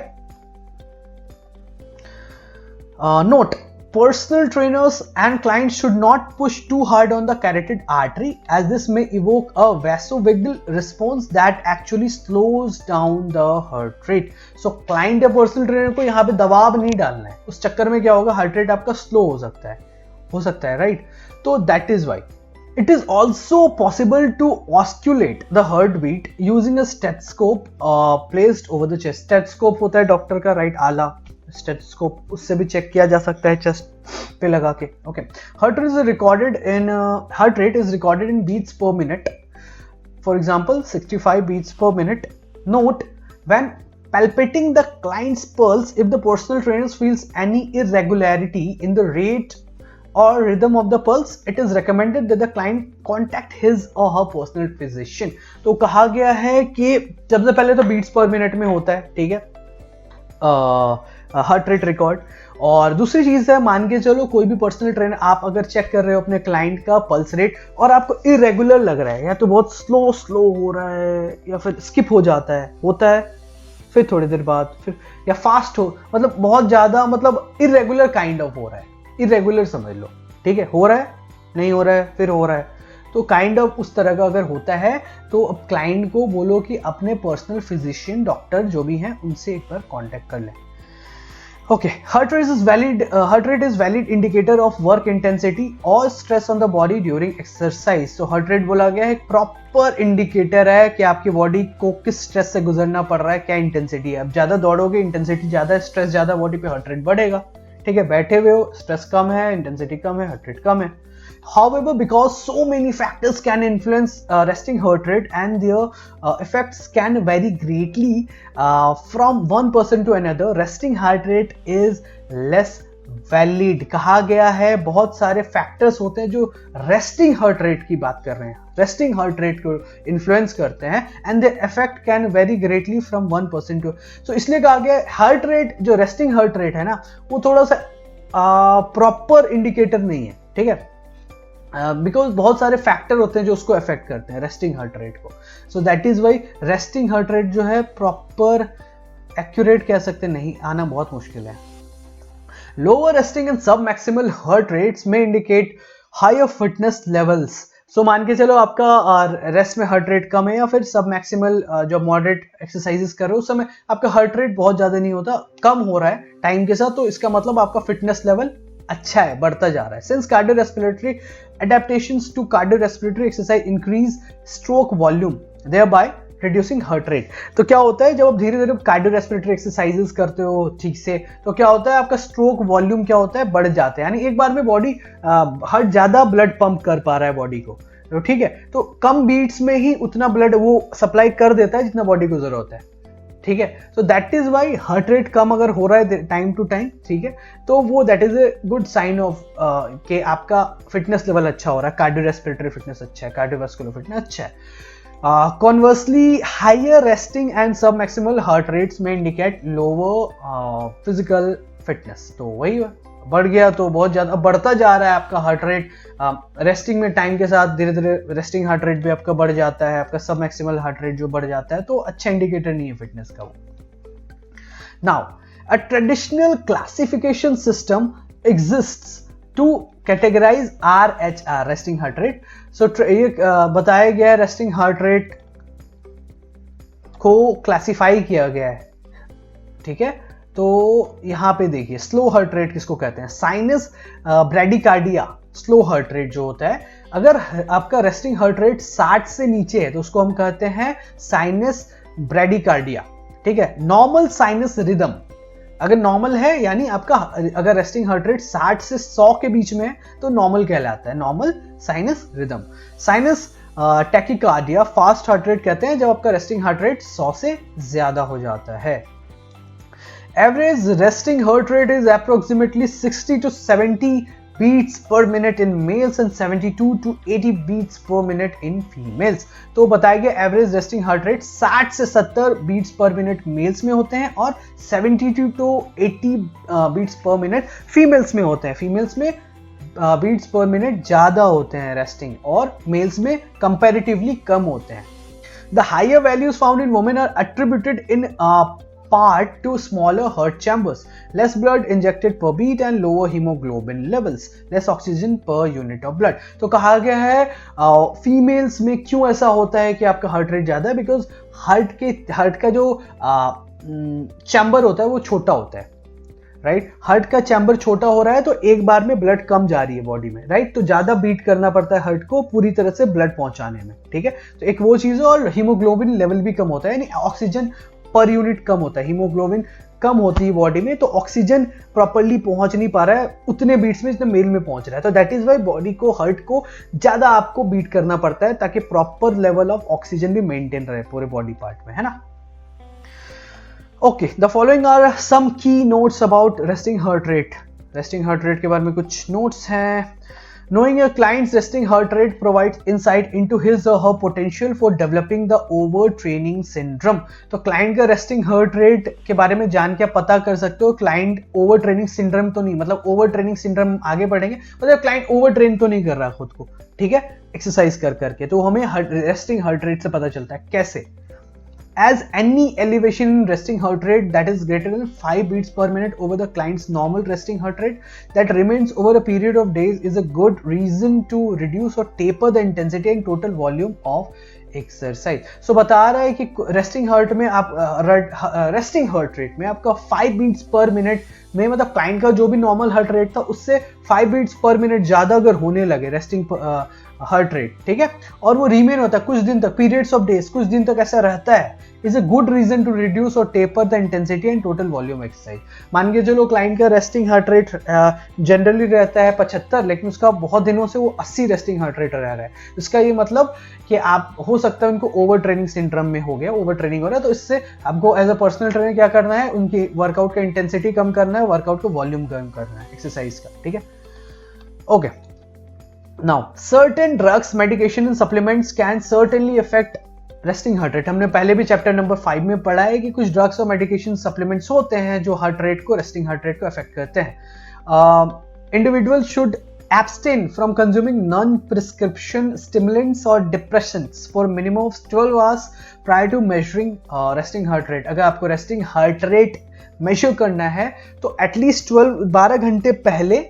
Note, Personal trainers and clients should not push too hard on the carotid artery as this may evoke a vasovagal response that actually slows down the heart rate. So client या personal trainer को यहाँ पे दबाव नहीं डालना है, उस चक्कर में क्या होगा, heart rate आपका slow हो सकता है right? तो that is why it is also possible to osculate the heartbeat using a stethoscope placed over the chest. Stethoscope होता है डॉक्टर का राइट आला, स्टेथोस्कोप, उससे भी चेक किया जा सकता है चेस्ट पे लगा के. Okay, heart rate is recorded in beats per minute. For example 65 beats per minute. Note, when palpating the client's pulse, if the personal trainer feels any irregularity in the rate or rhythm of the pulse, it is recommended that the client contact his or her personal physician. तो कहा गया है कि सबसे पहले तो beats per minute में होता है, ठीक है, हार्ट रेट रिकॉर्ड. और दूसरी चीज है, मान के चलो कोई भी पर्सनल ट्रेनर आप अगर चेक कर रहे हो अपने क्लाइंट का पल्स रेट और आपको इरेगुलर लग रहा है, या तो बहुत स्लो हो रहा है या फिर स्किप हो जाता है, होता है फिर थोड़ी देर बाद, फिर या फास्ट हो, मतलब बहुत ज्यादा, मतलब इरेगुलर काइंड ऑफ हो रहा है, इरेगुलर समझ लो, ठीक है, हो रहा है, नहीं हो रहा है, फिर हो रहा है, तो काइंड ऑफ उस तरह का अगर होता है तो अब क्लाइंट को बोलो कि अपने पर्सनल फिजिशियन, डॉक्टर जो भी हैं, उनसे एक बार कांटेक्ट कर लें. Okay, heart rate is valid indicator of work intensity और stress on the body during exercise. तो हार्ट रेट बोला गया है एक प्रॉपर इंडिकेटर है कि आपकी बॉडी को किस स्ट्रेस से गुजरना पड़ रहा है, क्या इंटेंसिटी है. अब ज्यादा दौड़ोगे, इंटेंसिटी ज्यादा है, स्ट्रेस ज्यादा बॉडी पे, हार्ट रेट बढ़ेगा, ठीक है. बैठे हुए हो, स्ट्रेस कम है, इंटेंसिटी कम है, हार्ट रेट कम है. However, because so many factors can influence resting heart rate and their effects can vary greatly from one person to another, resting heart rate is less valid. कहा गया है बहुत सारे factors होते हैं जो रेस्टिंग हार्ट रेट की बात कर रहे हैं, रेस्टिंग हार्ट रेट को इन्फ्लुएंस करते हैं, and the effect can vary greatly from one person to. So इसलिए कहा गया है हार्ट रेट, जो रेस्टिंग हार्ट रेट है ना, वो थोड़ा सा प्रॉपर इंडिकेटर नहीं है, ठीक है, बिकॉज बहुत सारे फैक्टर होते हैं जो उसको अफेक्ट करते हैं रेस्टिंग हार्ट रेट को. So that is why resting heart rate जो है प्रॉपर एक्यूरेट कह सकते नहीं, आना बहुत मुश्किल है. लोअर रेस्टिंग एंड सब मैक्सिमल हार्ट रेट्स में इंडिकेट हायर फिटनेस लेवल्स. सो मान के चलो आपका रेस्ट में हार्ट रेट कम है, या फिर सब मैक्सिमल जो मॉडरेट एक्सरसाइजेस कर रहे हो उस समय आपका हार्ट रेट बहुत ज्यादा नहीं होता, कम हो रहा है टाइम के साथ, तो इसका मतलब आपका फिटनेस लेवल अच्छा है, बढ़ता जा रहा है. Since cardiorespiratory adaptations to cardiorespiratory exercise increase stroke volume thereby reducing heart rate. तो क्या होता है जब आप धीरे धीरे कार्डियोरेस्पिरेटरी एक्सरसाइजेस करते हो ठीक से, तो क्या होता है आपका स्ट्रोक वॉल्यूम क्या होता है, बढ़ जाता है, यानी एक बार में बॉडी हार्ट ज्यादा ब्लड पंप कर पा रहा है बॉडी को, तो ठीक है, तो कम बीट्स में ही उतना ब्लड वो सप्लाई कर देता है जितना बॉडी को जरूरत है, ठीक है. So that is why heart rate कम अगर हो रहा है टाइम टू टाइम, ठीक है, तो वो that is a good sign of कि आपका फिटनेस लेवल अच्छा हो रहा है, कार्डियोरेस्पिरेटरी फिटनेस अच्छा है, कार्डियोवास्कुलर फिटनेस अच्छा है. कॉन्वर्सली हायर रेस्टिंग एंड सब मैक्सिमल हार्ट रेट्स में इंडिकेट लोअर फिजिकल फिटनेस. तो वही बढ़ गया तो बहुत ज्यादा बढ़ता जा रहा है आपका हार्ट रेट रेस्टिंग में, टाइम के साथ धीरे धीरे रेस्टिंग हार्ट रेट भी आपका बढ़ जाता है, आपका सब मैक्सिमल हार्ट रेट जो बढ़ जाता है, तो अच्छा इंडिकेटर नहीं है फिटनेस का वो. Now a traditional classification system exists to categorize RHR, resting heart rate. So ये बताया गया है रेस्टिंग हार्ट रेट को क्लासिफाई किया गया है, ठीक है. तो यहां पे देखिए स्लो हार्ट रेट किसको कहते हैं, sinus bradycardia slow heart rate जो होता है, अगर आपका रेस्टिंग हार्ट रेट 60 से नीचे है तो उसको हम कहते हैं साइनस ब्रैडिकार्डिया, ठीक है. नॉर्मल साइनस रिदम, अगर नॉर्मल है यानी आपका अगर रेस्टिंग हार्ट रेट 60 से 100 के बीच में है तो नॉर्मल कहलाता है, normal sinus rhythm. Sinus tachycardia fast heart rate कहते हैं जब आपका रेस्टिंग हार्ट रेट 100 से ज्यादा हो जाता है. Average resting heart rate is approximately 60 to 70 beats per minute in males and 72 to 80 beats per minute in females. तो बताया गया एवरेज रेस्टिंग हार्ट रेट 60 से 70 बीट्स पर मिनट मेल्स में होते हैं और 72 to 80 beats per minute females में होते हैं. फीमेल्स में बीट्स पर मिनट ज्यादा होते हैं रेस्टिंग, और मेल्स में कंपैरेटिवली कम होते हैं. The higher values found in women are attributed in part to smaller heart chambers, less blood injected per beat and lower hemoglobin levels, less oxygen per unit of blood. तो कहा गया है females में क्यों ऐसा होता है कि आपका हार्ट रेट ज्यादा है, बिकॉज हार्ट का जो चैम्बर होता है वो छोटा होता है, राइट हार्ट का चैम्बर छोटा हो रहा है तो एक बार में ब्लड कम जा रही है बॉडी में, राइट तो ज्यादा बीट करना पड़ता है हार्ट को पूरी तरह से ब्लड पहुंचाने में, ठीक है तो एक वो चीज है। और हीमोग्लोबिन लेवल भी कम होता है, यानी ऑक्सीजन पर यूनिट कम होता है, हीमोग्लोबिन कम होती है बॉडी में तो ऑक्सीजन प्रॉपर्ली पहुंच नहीं पा रहा है उतने बीट्स में जितने मेल में पहुंच रहा है, तो दैट इज वाई बॉडी को हार्ट को ज्यादा आपको बीट करना पड़ता है ताकि प्रॉपर लेवल ऑफ ऑक्सीजन भी मेंटेन रहे पूरे बॉडी पार्ट में, है ना। Okay, the following are some key notes about resting heart rate. Resting heart rate के बारे में कुछ notes हैं. Knowing a client's resting heart rate provides insight into his or her potential for developing the overtraining syndrome. तो client का resting heart rate के बारे में जान के आप पता कर सकते हो client overtraining syndrome तो नहीं, मतलब overtraining syndrome आगे बढ़ेंगे, मतलब client overtrain तो नहीं कर रहा खुद को, ठीक है, एक्सरसाइज कर करके, तो हमें resting heart rate से पता चलता है कैसे। As any elevation in resting heart rate that is greater than 5 beats per minute over the client's normal resting heart rate that remains over a period of days is a good reason to reduce or taper the intensity and total volume of exercise. So बता रहा है कि resting heart में आप resting heart rate में आपका 5 beats per minute में, मतलब client का जो भी normal heart rate था उससे 5 beats per minute ज़्यादा अगर होने लगे resting हार्ट रेट, ठीक है, और वो रिमेन होता है कुछ दिन तक, पीरियड्स ऑफ डेज, कुछ दिन तक ऐसा रहता है, is a good reason to reduce और taper the intensity and total volume exercise. मान के चलो क्लाइंट का रेस्टिंग हार्ट रेट जनरली रहता है 75, लेकिन उसका बहुत दिनों से वो 80 रेस्टिंग हार्ट रेट रह रहा है, इसका ये मतलब कि आप हो सकता है उनको ओवर ट्रेनिंग सिंड्रोम में हो गया, ओवर ट्रेनिंग हो रहा है, तो इससे आपको एज अ पर्सनल ट्रेनर क्या करना है, उनकी वर्कआउट का इंटेंसिटी कम करना है, वर्कआउट का वॉल्यूम कम करना है एक्सरसाइज का, ठीक है। Okay, now certain drugs, medication and supplements can certainly affect resting heart rate. हमने पहले भी चैप्टर नंबर 5 में पढ़ा है कि कुछ ड्रग्स और मेडिकेशन सप्लीमेंट्स होते हैं जो हार्ट रेट को, रेस्टिंग हार्ट रेट को अफेक्ट करते हैं। Individual should abstain from consuming non-prescription stimulants or depressants for minimum of 12 hours prior to measuring resting heart rate. अगर आपको resting heart rate measure करना है तो एटलीस्ट 12 घंटे पहले,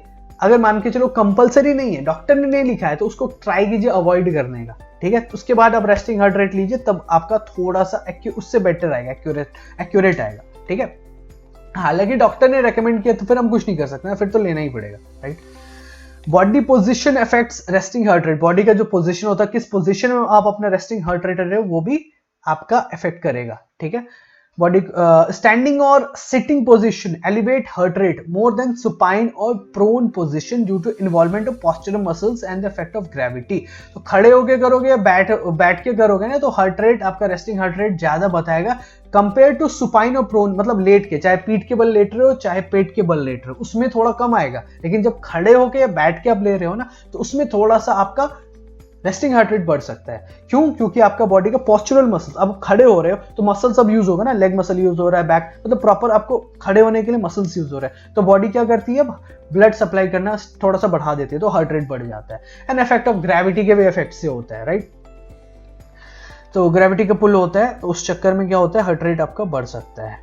अगर मान के चलो कंपलसरी नहीं है, डॉक्टर ने नहीं लिखा है तो उसको ट्राई कीजिए अवॉइड करने का, ठीक है, तो उसके बाद आप रेस्टिंग हार्ट रेट लीजिए, तब आपका थोड़ा सा उससे बेटर आएगा, एक्यूरेट आएगा, ठीक है। हालांकि डॉक्टर ने रेकमेंड किया तो फिर हम कुछ नहीं कर सकते हैं, फिर तो लेना ही पड़ेगा, right. Body position affects resting heart rate, body का जो पोजिशन होता है, किस पोजिशन में आप अपना रेस्टिंग हार्ट रेट रहे हो वो भी आपका अफेक्ट करेगा, ठीक है। बॉडी स्टैंडिंग और sitting position elevate heart rate more than supine और prone position due to involvement of postural muscles and the effect of gravity. तो खड़े होके करोगे या बैठ के करोगे ना तो हार्ट रेट, आपका रेस्टिंग हार्ट रेट ज्यादा बताएगा कंपेयर टू सुपाइन और प्रोन, मतलब लेट के, चाहे पीठ के बल लेट रहे हो चाहे पेट के बल लेट रहे हो, उसमें थोड़ा कम आएगा, लेकिन जब खड़े होके या बैठ के आप ले रहे हो ना तो उसमें थोड़ा सा आपका रेस्टिंग हार्ट रेट बढ़ सकता है। क्यों? क्योंकि आपका बॉडी का पोस्चरल मसल्स, अब खड़े हो रहे हो तो मसल सब यूज होगा ना, लेग मसल यूज हो रहा है, बैक, मतलब प्रॉपर आपको खड़े होने के लिए मसल्स यूज हो रहा है, तो बॉडी क्या करती है, ब्लड सप्लाई करना थोड़ा सा बढ़ा देती है, तो हार्ट रेट बढ़ जाता है। एंड इफेक्ट ऑफ ग्रेविटी के भी इफेक्ट से होता है, राइट। तो ग्रेविटी का पुल होता है तो उस चक्कर में क्या होता है, हार्ट रेट आपका बढ़ सकता है।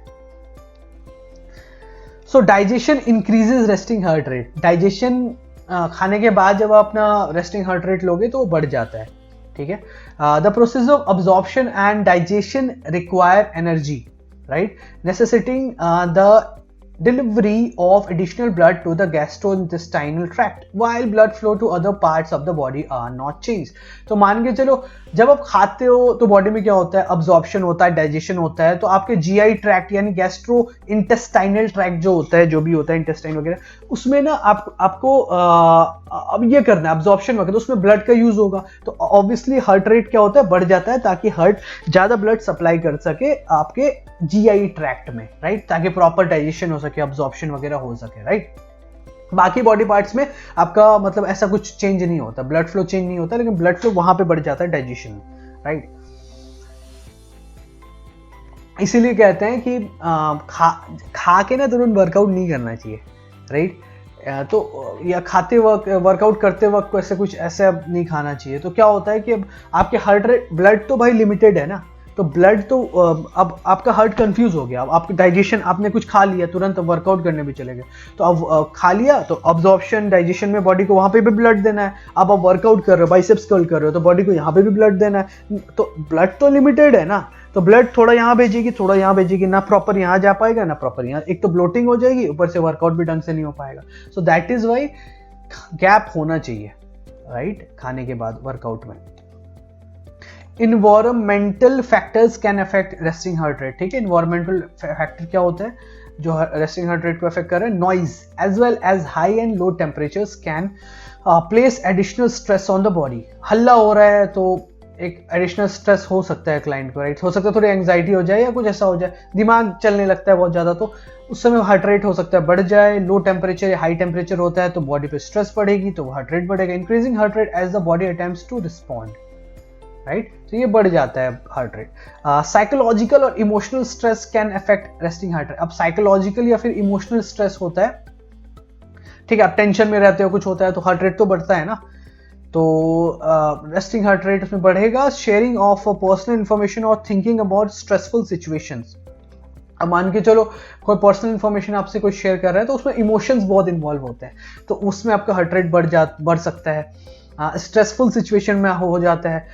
सो digestion increases resting heart rate, digestion खाने के बाद जब आप अपना रेस्टिंग हार्ट रेट लोगे तो वो बढ़ जाता है, ठीक है। The process of absorption and digestion require energy, right, necessitating the delivery of additional blood to the gastrointestinal tract while blood flow to other parts of the body are not changed। तो मान के चलो जब आप खाते हो तो body में क्या होता है, अब्जॉर्प्शन होता है, डाइजेशन होता है, तो आपके जीआई ट्रैक्ट यानी गैस्ट्रो इंटेस्टाइनल ट्रैक्ट जो होता है, जो भी होता है इंटेस्टाइन वगैरह, उसमें ना आपको अब ये करना है अब्जॉर्प्शन वगैरह, तो उसमें ब्लड का यूज होगा, तो ऑब्वियसली हार्ट रेट क्या होता है, बढ़ जाता है, ताकि हार्ट ज्यादा ब्लड सप्लाई कर सके आपके जीआई ट्रैक्ट में, राइट, ताकि प्रॉपर डाइजेशन हो सके, अब्जॉर्प्शन वगैरह हो सके, राइट। बाकी बॉडी पार्ट्स में आपका मतलब ऐसा कुछ चेंज नहीं होता, ब्लड फ्लो चेंज नहीं होता, लेकिन ब्लड फ्लो वहां पे बढ़ जाता है डाइजेशन में, राइट। इसीलिए कहते हैं कि खा के ना तुरंत वर्कआउट नहीं करना चाहिए, राइट। तो या खाते वक्त, वर्कआउट करते वक्त ऐसे कुछ ऐसे अब नहीं खाना चाहिए। तो क्या होता है कि अब आपके हार्ट रेट, ब्लड तो भाई लिमिटेड है ना, तो ब्लड तो अब आपका हार्ट कंफ्यूज हो गया, अब आपका डाइजेशन, आपने कुछ खा लिया तुरंत वर्कआउट करने भी चले गए, तो अब खा लिया तो अब्जॉर्प्शन डाइजेशन में बॉडी को वहां पे भी ब्लड देना है। अब आप वर्कआउट कर रहे हो, बाइसेप्स कर्ल कर रहे हो, तो बॉडी को यहाँ पे भी ब्लड देना है, तो ब्लड तो लिमिटेड है ना, तो ब्लड थोड़ा यहाँ भेजेगी थोड़ा यहाँ भेजेगी, ना प्रॉपर यहाँ जा पाएगा ना प्रॉपर यहाँ, एक तो ब्लोटिंग हो जाएगी, ऊपर से वर्कआउट भी ढंग से नहीं हो पाएगा। So that is why gap होना चाहिए, राइट, खाने के बाद वर्कआउट में। Environmental factors can affect resting heart rate, ठीक है। इन्वायरमेंटल फैक्टर क्या होता है जो रेस्टिंग हार्ट रेट को अफेक्ट कर रहे हैं? Noise as well as high and low temperatures can place additional stress on the body. हल्ला हो रहा है तो एक एडिशनल स्ट्रेस हो सकता है क्लाइंट को, राइट, हो सकता है थोड़ी एंग्जाइटी हो जाए या कुछ ऐसा हो जाए, दिमाग चलने लगता है बहुत ज्यादा, तो उस समय हार्ट रेट हो सकता है बढ़ जाए। लो टेम्परेचर या हाई टेम्परेचर होता है तो बॉडी पे स्ट्रेस पड़ेगी तो हार्ट रेट बढ़ेगा। Increasing heart rate as the body attempts to respond, right, तो ये बढ़ जाता है हार्ट रेट। साइकोलॉजिकल और emotional stress can affect resting heart rate. अब साइकोलॉजिकल या फिर इमोशनल स्ट्रेस होता है, ठीक है, आप टेंशन में रहते हो, कुछ होता है तो हार्ट रेट तो बढ़ता है ना, तो रेस्टिंग हार्ट रेट उसमें बढ़ेगा। शेयरिंग ऑफ पर्सनल इंफॉर्मेशन और थिंकिंग अबाउट स्ट्रेसफुल सिचुएशंस। अब मान के चलो कोई पर्सनल इंफॉर्मेशन आपसे कोई शेयर कर रहा है तो उसमें इमोशंस बहुत इन्वॉल्व होते हैं, तो उसमें आपका हार्ट रेट बढ़ सकता है। स्ट्रेसफुल सिचुएशन में हो जाता है।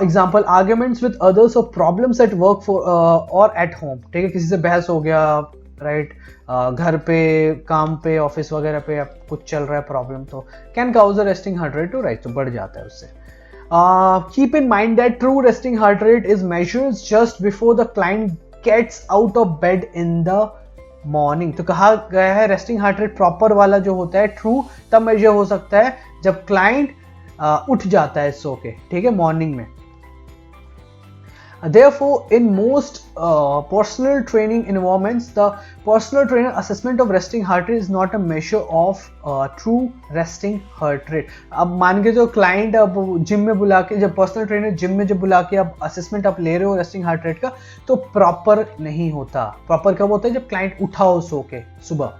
एग्जाम्पल, आर्ग्यूमेंट्स विद अदर्स और प्रॉब्लम्स एट वर्क और एट होम, ठीक है, किसी से बहस हो गया, राइट, घर पे, काम पे, ऑफिस वगैरह पे आप कुछ चल रहा है प्रॉब्लम, तो can cause a resting heart rate to rise, तो बढ़ जाता है उससे। Keep in mind that true resting heart rate is measured just before the client gets out of bed in the morning. तो कहा गया है रेस्टिंग हार्ट रेट प्रॉपर वाला जो होता है ट्रू तब मेजर हो सकता है जब क्लाइंट उठ जाता है सो के, ठीक है, मॉर्निंग में। Therefore, in most personal training environments, the personal trainer assessment of resting heart rate is not a measure of true resting heart rate. अब मान के जो क्लाइंट अब जिम में बुला के, जब पर्सनल ट्रेनर जिम में जब बुला के अब असेसमेंट आप ले रहे हो रेस्टिंग हार्ट रेट का, तो प्रॉपर नहीं होता। प्रॉपर कब होता है? जब क्लाइंट उठा हो सो के सुबह।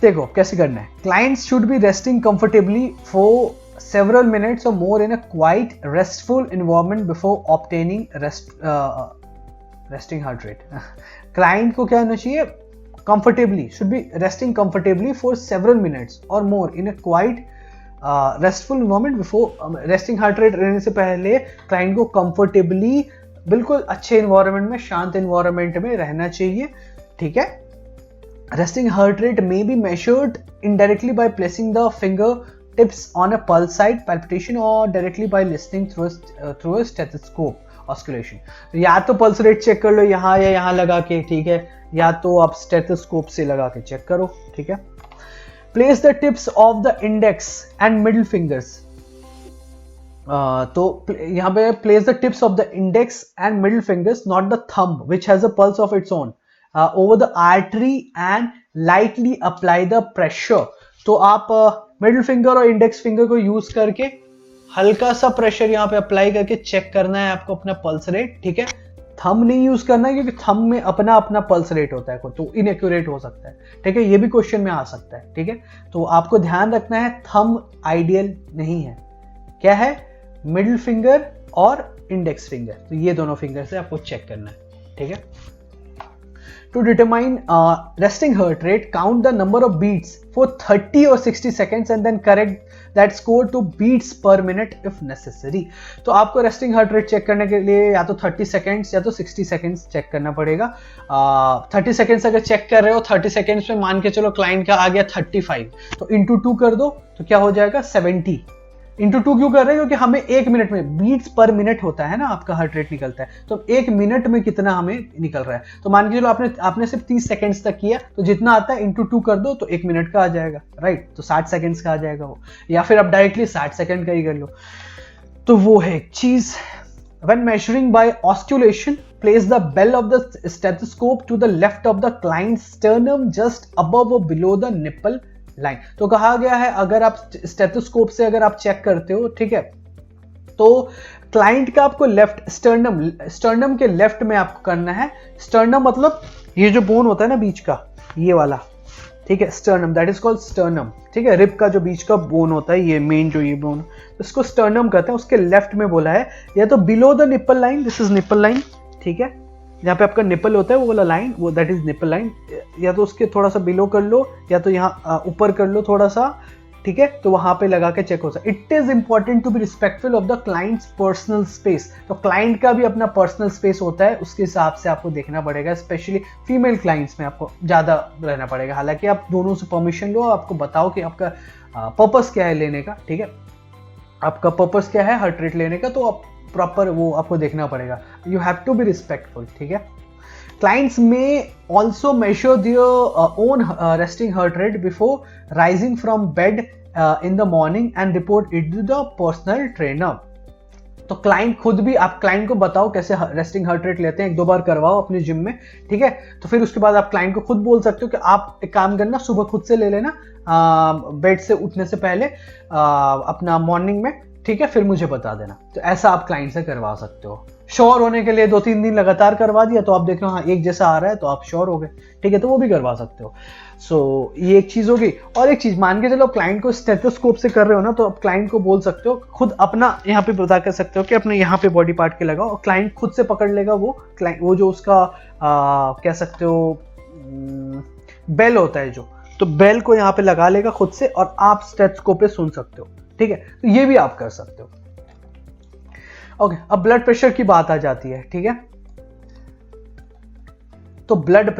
देखो कैसे करना है। Clients should be resting comfortably for several minutes or more in a quiet, restful environment before obtaining resting heart rate. Client को क्या होना चाहिए? Comfortably, should be resting comfortably for several minutes or more in a quiet, restful environment before resting heart rate रहने से पहले client को comfortably, बिल्कुल अच्छे environment में, शांत environment में रहना चाहिए, ठीक है। Resting heart rate may be measured indirectly by placing the finger tips on a pulse side palpitation or directly by listening through a stethoscope oscillation. या तो पल्स रेट चेक कर लो यहाँ या यहाँ लगा के, ठीक है, या तो आप स्टेथोस्कोप से लगा के चेक करो, ठीक है। Place the tips of the index and middle fingers. तो यहाँ पे place the tips of the index and middle fingers, not the thumb which has a pulse of its own, over the artery and lightly apply the pressure. तो आप middle finger और index finger को use करके हल्का सा pressure यहाँ पे apply करके चेक करना है आपको अपना पल्स रेट, ठीक है। थंब नहीं यूज करना है क्योंकि थंब में अपना अपना पल्स रेट होता है तो इनएक्यूरेट हो सकता है, ठीक है, ये भी क्वेश्चन में आ सकता है, ठीक है। तो आपको ध्यान रखना है थंब आइडियल नहीं है, क्या है? मिडिल फिंगर और इंडेक्स फिंगर, तो ये दोनों फिंगर से आपको चेक करना है, ठीक है। To determine resting heart rate, count the number of beats for 30 or 60 seconds and then correct that score to beats per minute if necessary. तो आपको resting heart rate चेक करने के लिए या तो 30 seconds या तो 60 seconds चेक करना पड़ेगा। 30 seconds अगर चेक कर रहे हो, 30 seconds में मान के चलो क्लाइंट का आ गया 35, तो इंटू 2 कर दो तो क्या हो जाएगा? 70। इंटू 2 क्यों कर रहे हैं? क्योंकि हमें 1 मिनट में, बीट्स पर मिनट होता है ना आपका हार्ट रेट निकलता है, तो 1 मिनट में कितना हमें निकल रहा है। तो मान के चलो आपने सिर्फ 30 सेकंड्स तक किया, तो जितना आता है इंटू 2 कर दो तो 1 मिनट का आ जाएगा, राइट, तो 60 सेकंड्स का आ जाएगा वो, या फिर आप डायरेक्टली 60 सेकंड का ही कर लो। तो वो है एक चीज। When measuring by osculation, place the bell of the stethoscope to the left of the client's sternum just above or below the nipple line. तो कहा गया है अगर आप स्टेथोस्कोप से अगर आप चेक करते हो, ठीक है, तो क्लाइंट का आपको लेफ्ट स्टर्नम के लेफ्ट में आपको करना है। स्टर्नम मतलब ये जो बोन होता है ना बीच का, ये वाला, ठीक है, sternum, that is called sternum, ठीक है, रिब का जो बीच का बोन होता है, ये मेन जो ये बोन, इसको स्टर्नम कहते हैं। उसके लेफ्ट में बोला है या तो below the nipple line, this is nipple line, ठीक है, जहाँ पे आपका निपल होता है वो वाला लाइन, वो दैट इज निपल लाइन, या तो उसके थोड़ा सा बिलो कर लो या तो यहाँ ऊपर कर लो थोड़ा सा, ठीक है, तो वहां पे लगा के चेक हो सकता है। It is important to be respectful of the client's personal space, तो क्लाइंट का भी अपना पर्सनल स्पेस होता है, उसके हिसाब से आपको देखना पड़ेगा, स्पेशली फीमेल क्लाइंट्स में आपको ज्यादा रहना पड़ेगा। हालांकि आप दोनों से परमिशन लो, आपको बताओ कि आपका पर्पस क्या है लेने का, ठीक है, आपका पर्पस क्या है हार्ट रेट लेने का, तो आप प्रॉपर वो आपको देखना पड़ेगा, you have to be respectful, ठीक है। Clients may also measure their own resting heart rate before rising from bed in the morning and report it to the personal trainer. तो क्लाइंट खुद भी, आप क्लाइंट को बताओ कैसे रेस्टिंग हार्ट रेट लेते हैं, 1-2 बार करवाओ अपने जिम में, ठीक है, तो फिर उसके बाद आप क्लाइंट को खुद बोल सकते हो कि आप एक काम करना, सुबह खुद से ले लेना बेड से उठने से पहले अपना मॉर्निंग में, ठीक है, फिर मुझे बता देना। तो ऐसा आप क्लाइंट से करवा सकते हो। श्योर होने के लिए 2-3 दिन लगातार करवा दिया तो आप देख लो हाँ एक जैसा आ रहा है तो आप श्योर हो गए, ठीक है, तो वो भी करवा सकते हो। सो ये एक चीज होगी। और एक चीज, मान के चलो क्लाइंट को स्टेथोस्कोप से कर रहे हो ना, तो आप क्लाइंट को बोल सकते हो, खुद अपना यहाँ पे बता कर सकते हो कि अपने यहाँ पे बॉडी पार्ट के लगाओ, और क्लाइंट खुद से पकड़ लेगा वो क्लाइंट, वो जो उसका कह सकते हो बेल होता है जो, तो बेल को यहाँ पे लगा लेगा खुद से और आप स्टेथोस्कोप पे सुन सकते हो, ठीक है, तो ये भी आप कर सकते हो। ओके, अब ब्लड प्रेशर की बात आ जाती है, ठीक है। तो blood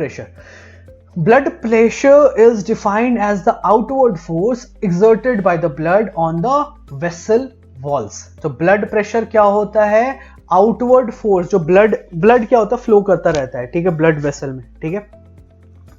pressure is defined as the outward force exerted by the blood on the vessel walls. तो ब्लड प्रेशर क्या होता है, आउटवर्ड फोर्स, जो ब्लड क्या होता है, फ्लो करता रहता है, ठीक है, ब्लड वेसल में, ठीक है,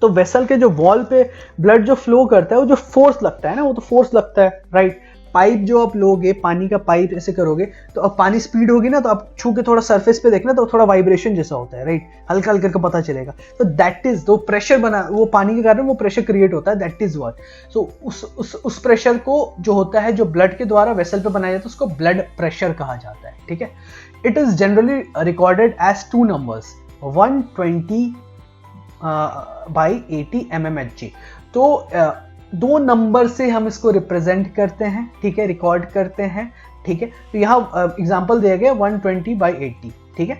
तो वेसल के जो वॉल पे ब्लड जो फ्लो करता है, वो जो फोर्स लगता है ना, वो तो फोर्स लगता है, राइट। पाइप जो आप लोगे, पानी का पाइप ऐसे करोगे तो अब पानी स्पीड होगी ना, तो आप छू के थोड़ा सरफेस पे देखना तो थोड़ा वाइब्रेशन जैसा होता है, राइट, हल्का हल्का का पता चलेगा। तो दैट इज दो प्रेशर बना, वो पानी के कारण वो प्रेशर क्रिएट होता है, दैट इज व्हाट। सो उस प्रेशर को जो होता है, जो ब्लड के द्वारा वेसल पे बनाया जाता है, उसको ब्लड प्रेशर कहा जाता है, ठीक है। It is generally recorded as 2 numbers, 120 by 80 mmHg। तो 2 नंबर से हम इसको रिप्रेजेंट करते हैं, ठीक है, रिकॉर्ड करते हैं, ठीक है। तो यहाँ एग्जांपल दिया गया 120 by 80, ठीक है,